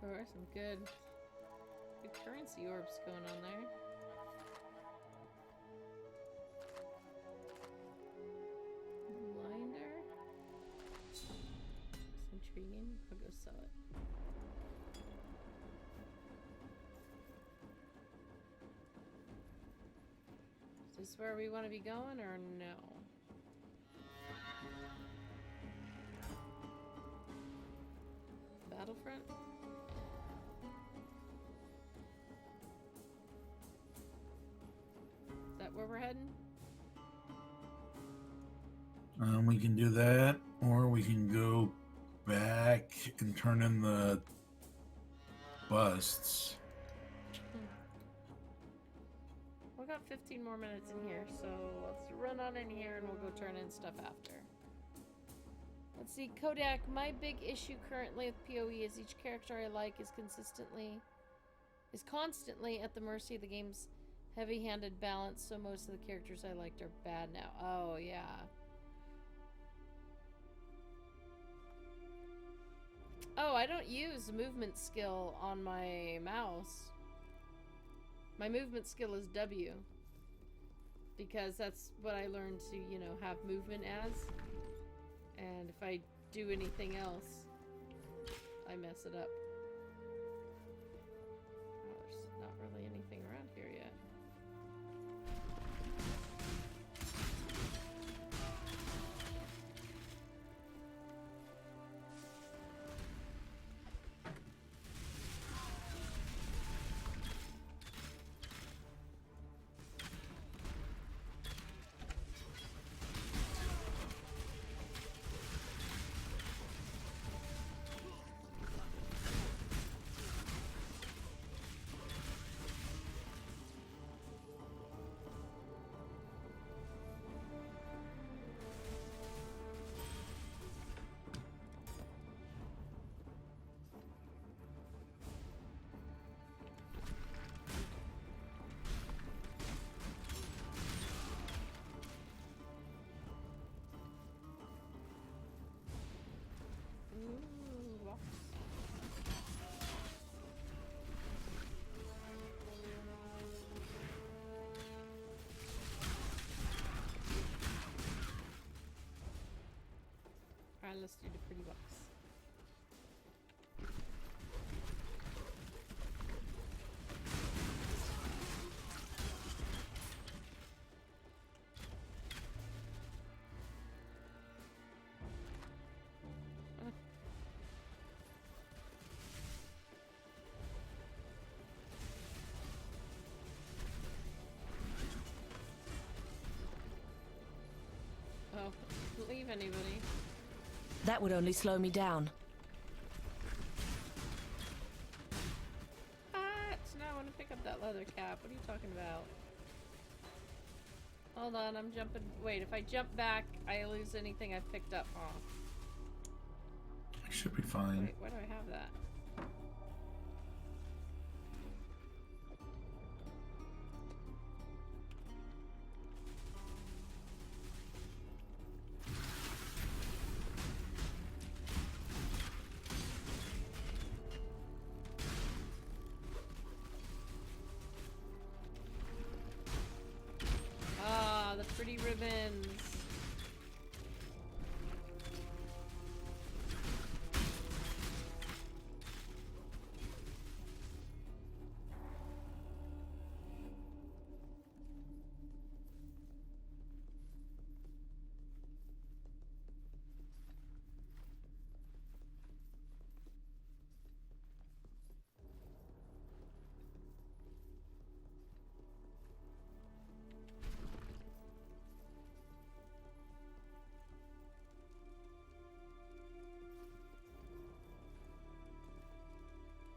There are some good currency orbs going on there. Blinder. It's intriguing. I'll go sell it. Is this where we want to be going or no? Battlefront? Is that where we're heading? We can do that, or we can go back and turn in the busts. We got 15 more minutes in here, so let's run on in here and we'll go turn in stuff after. Let's see, Kodak, my big issue currently with PoE is each character I like is constantly at the mercy of the game's heavy-handed balance, so most of the characters I liked are bad now. Oh, yeah. Oh, I don't use movement skill on my mouse. My movement skill is W. Because that's what I learned to, you know, have movement as. And if I do anything else, I mess it up. Oh, there's not really anything around here yet. Ooh, rocks. Alright, let's do the pretty box. Oh, don't leave anybody. That would only slow me down. What? Now I want to pick up that leather cap. What are you talking about? Hold on, I'm jumping. Wait, if I jump back, I lose anything I've picked up, huh? I should be fine. Wait, why do I have that? Ah, the pretty ribbons.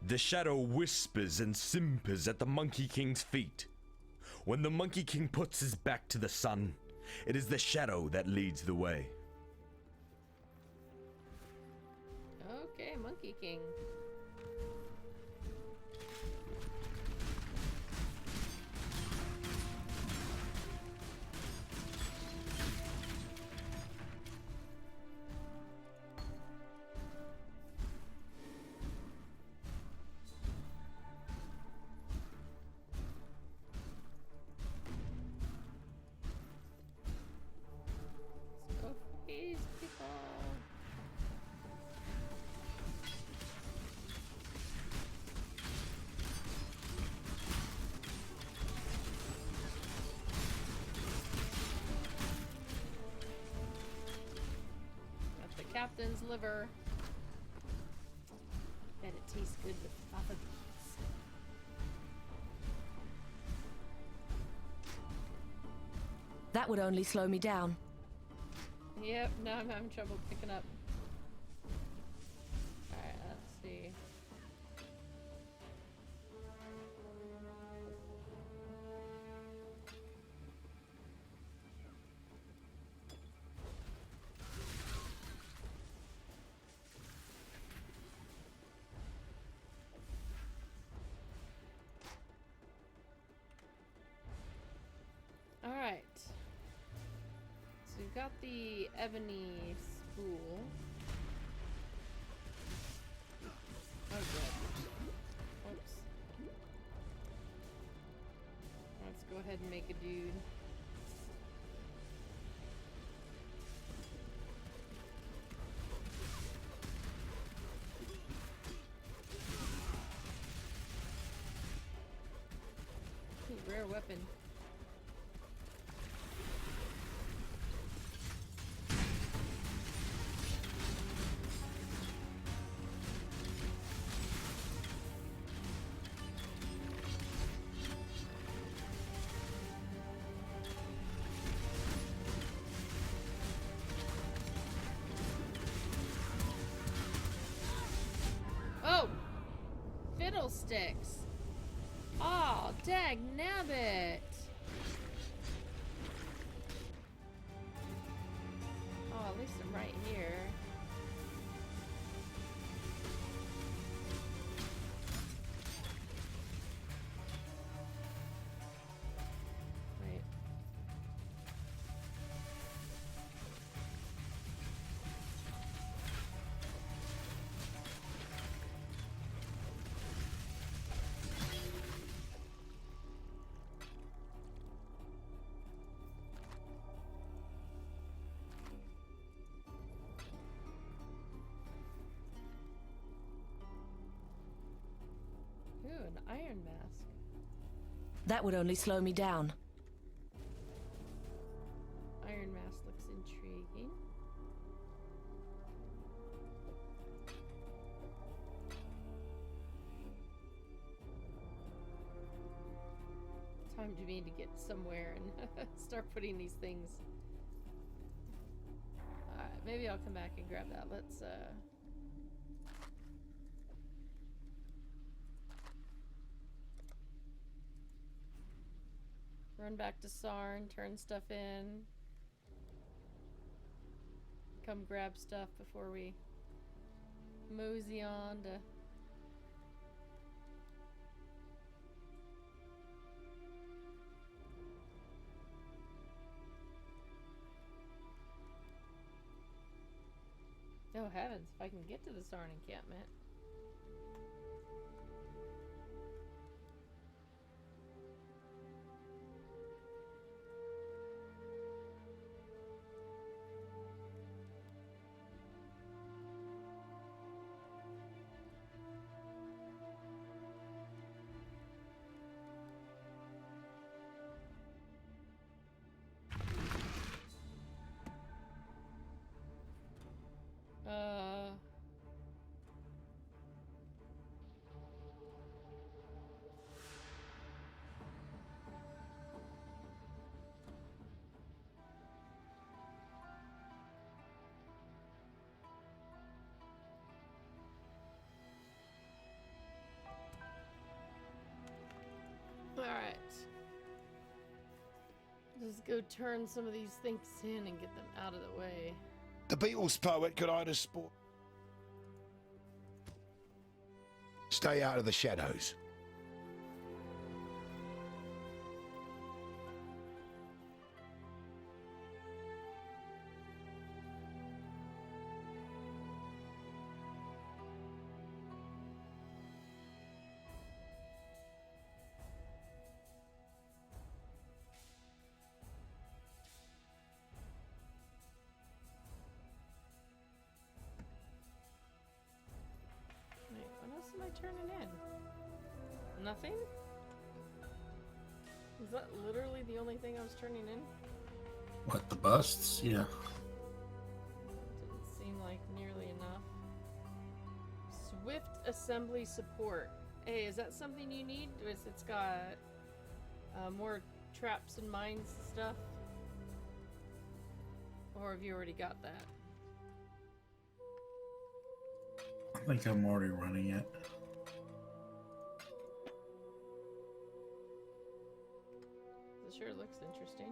The shadow whispers and simpers at the Monkey King's feet. When the Monkey King puts his back to the sun, it is the shadow that leads the way. Okay, Monkey King. Let's go freeze people. Got the captain's liver. Bet it tastes good with fava beans. That would only slow me down. Yep, now I'm having trouble picking up. Alright, let's see. Alright. So we've got the ebony spool. Oh, good. Oops. Let's go ahead and make a dude. Ooh, rare weapon. Oh! Fiddlesticks! Oh, dag nabbit! Oh, at least I'm right here. Wait. Ooh, an iron mask. That would only slow me down. Iron mask looks intriguing. Time to me to get somewhere and start putting these things. Alright, maybe I'll come back and grab that. Let's run back to Sarn, turn stuff in. Come grab stuff before we mosey on to... Oh heavens, if I can get to the Sarn encampment. Alright. Just go turn some of these things in and get them out of the way. The Beatles poet could either sport. Stay out of the shadows. Wait, what else am I turning in? Nothing? Is that literally the only thing I was turning in? What, the busts? Yeah. Didn't seem like nearly enough. Swift assembly support. Hey, is that something you need? It's got more traps and mines and stuff? Or have you already got that? I think I'm already running it. This sure looks interesting.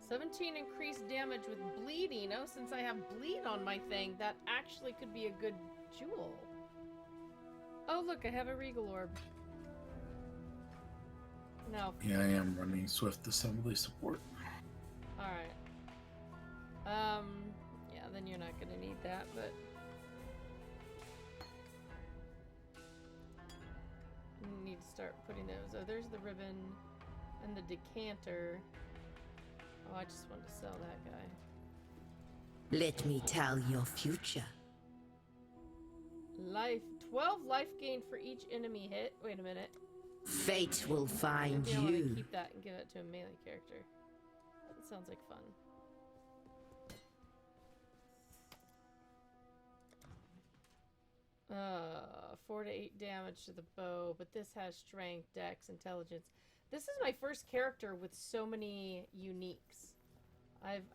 17 increased damage with bleeding. Oh, since I have bleed on my thing, that actually could be a good jewel. Oh, look, I have a regal orb. No. Yeah, I am running Swift assembly support. Alright. Yeah, then you're not gonna need that, but... Need to start putting those. Oh, there's the ribbon and the decanter. Oh, I just want to sell that guy. Let me tell your future. Life. 12 life gained for each enemy hit. Wait a minute. Fate will find Maybe I want to you. keep that and give it to a melee character. That sounds like fun. Uh, 4 to 8 damage to the bow, but this has strength, dex, intelligence. This is my first character with so many uniques.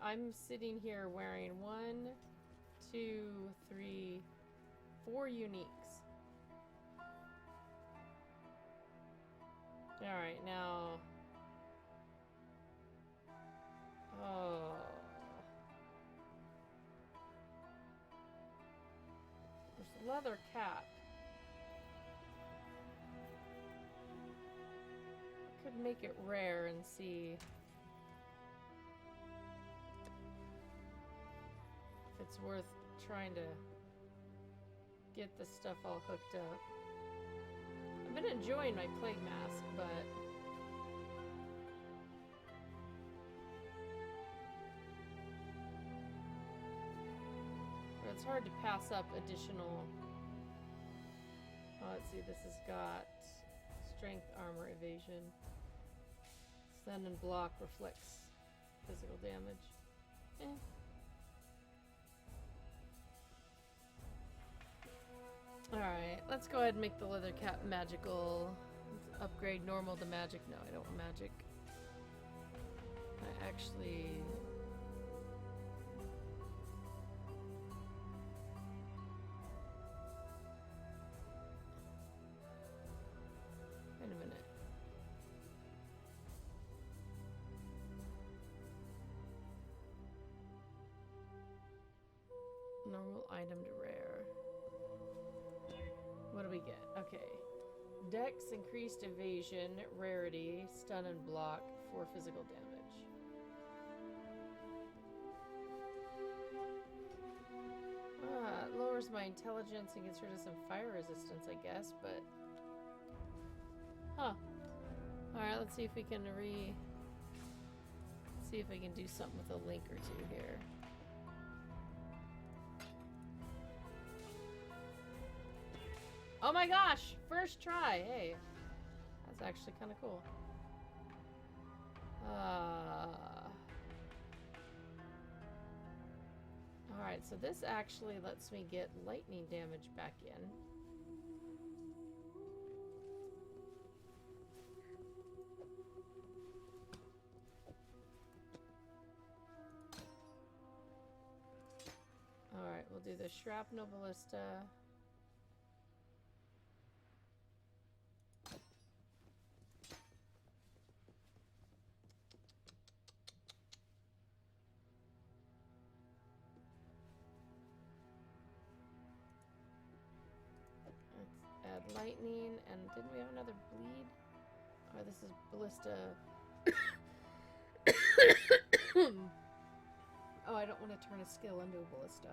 I'm sitting here wearing 1, 2, 3, 4 uniques. Alright, now... Oh... There's a leather cap. I could make it rare and see if it's worth trying to get the stuff all hooked up. I've been enjoying my plague mask, but it's hard to pass up additional. Oh, let's see, this has got strength, armor, evasion. Stun and block reflects physical damage. Eh. Alright, let's go ahead and make the leather cap magical. Let's upgrade normal to magic. No, I don't want magic. I actually... Wait a minute. Normal item to rare. What do we get? Okay. Dex, increased evasion, rarity, stun and block for physical damage. It lowers my intelligence and gets rid of some fire resistance, I guess, but... Huh. Alright, let's see if we can see if I can do something with a link or two here. Oh my gosh! First try! Hey. That's actually kind of cool. Alright, so this actually lets me get lightning damage back in. Alright, we'll do the shrapnel ballista. Lightning, and didn't we have another bleed? Oh, this is ballista. Oh, I don't want to turn a skill into a ballista.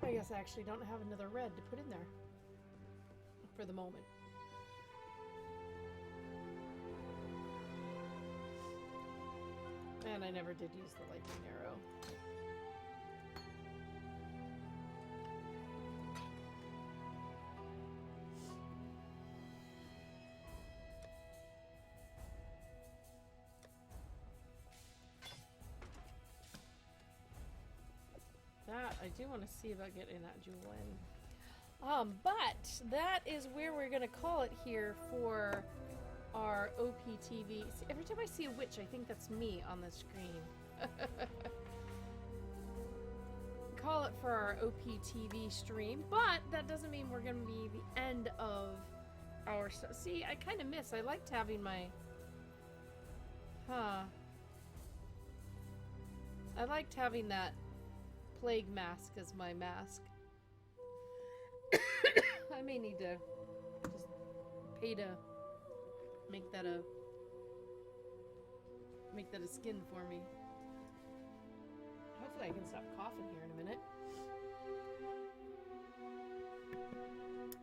I guess I actually don't have another red to put in there for the moment. And I never did use the lightning arrow. That, I do want to see about getting that jewel in. But that is where we're going to call it here for our OPTV. See, every time I see a witch, I think that's me on the screen. Call it for our OPTV stream, but that doesn't mean we're going to be the end of our stuff. See, I kind of miss. I liked having my... I liked having that plague mask as my mask. I may need to just pay to make that a skin for me. Hopefully I can stop coughing here in a minute.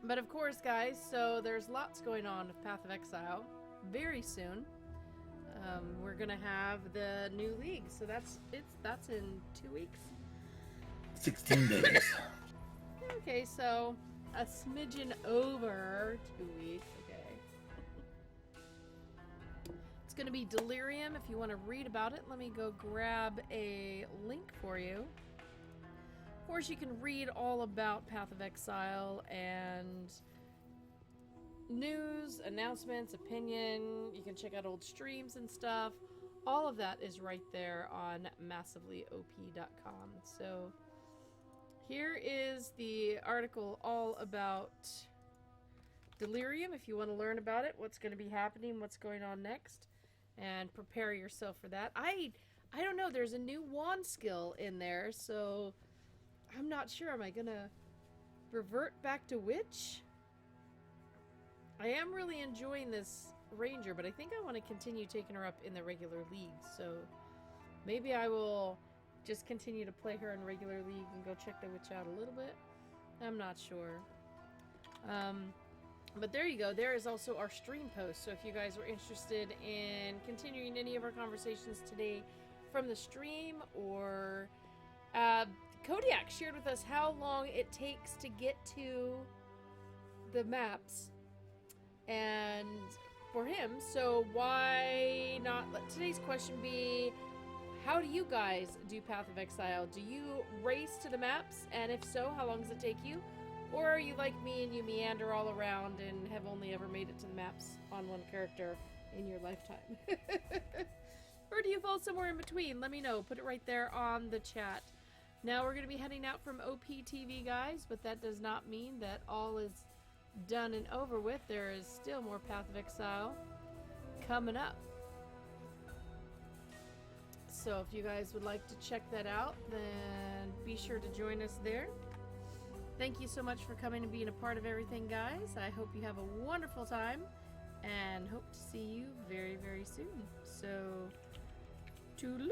But of course, guys, so there's lots going on with Path of Exile. Very soon, we're gonna have the new league. So that's in 2 weeks. 16 days. Okay, so a smidgen over 2 weeks. Okay. It's gonna be Delirium. If you want to read about it, let me go grab a link for you. Of course, you can read all about Path of Exile and news, announcements, opinion. You can check out old streams and stuff. All of that is right there on massivelyop.com. So here is the article all about Delirium. If you want to learn about it, what's going to be happening, what's going on next, and prepare yourself for that. I don't know. There's a new wand skill in there, so I'm not sure. Am I gonna revert back to Witch? I am really enjoying this Ranger, but I think I want to continue taking her up in the regular league. So maybe I will just continue to play her in regular league and go check the Witch out a little bit. I'm not sure. But there you go. There is also our stream post. So if you guys were interested in continuing any of our conversations today from the stream, or Kodiak shared with us how long it takes to get to the maps, and for him, so why not let today's question be, how do you guys do Path of Exile? Do you race to the maps, and if so, how long does it take you? Or are you like me and you meander all around and have only ever made it to the maps on one character in your lifetime? Or do you fall somewhere in between? Let me know. Put it right there on the chat. Now we're going to be heading out from OPTV, guys, but that does not mean that all is done and over with. There is still more Path of Exile coming up. So if you guys would like to check that out, then be sure to join us there. Thank you so much for coming and being a part of everything, guys. I hope you have a wonderful time and hope to see you very, very soon. So, toodaloo!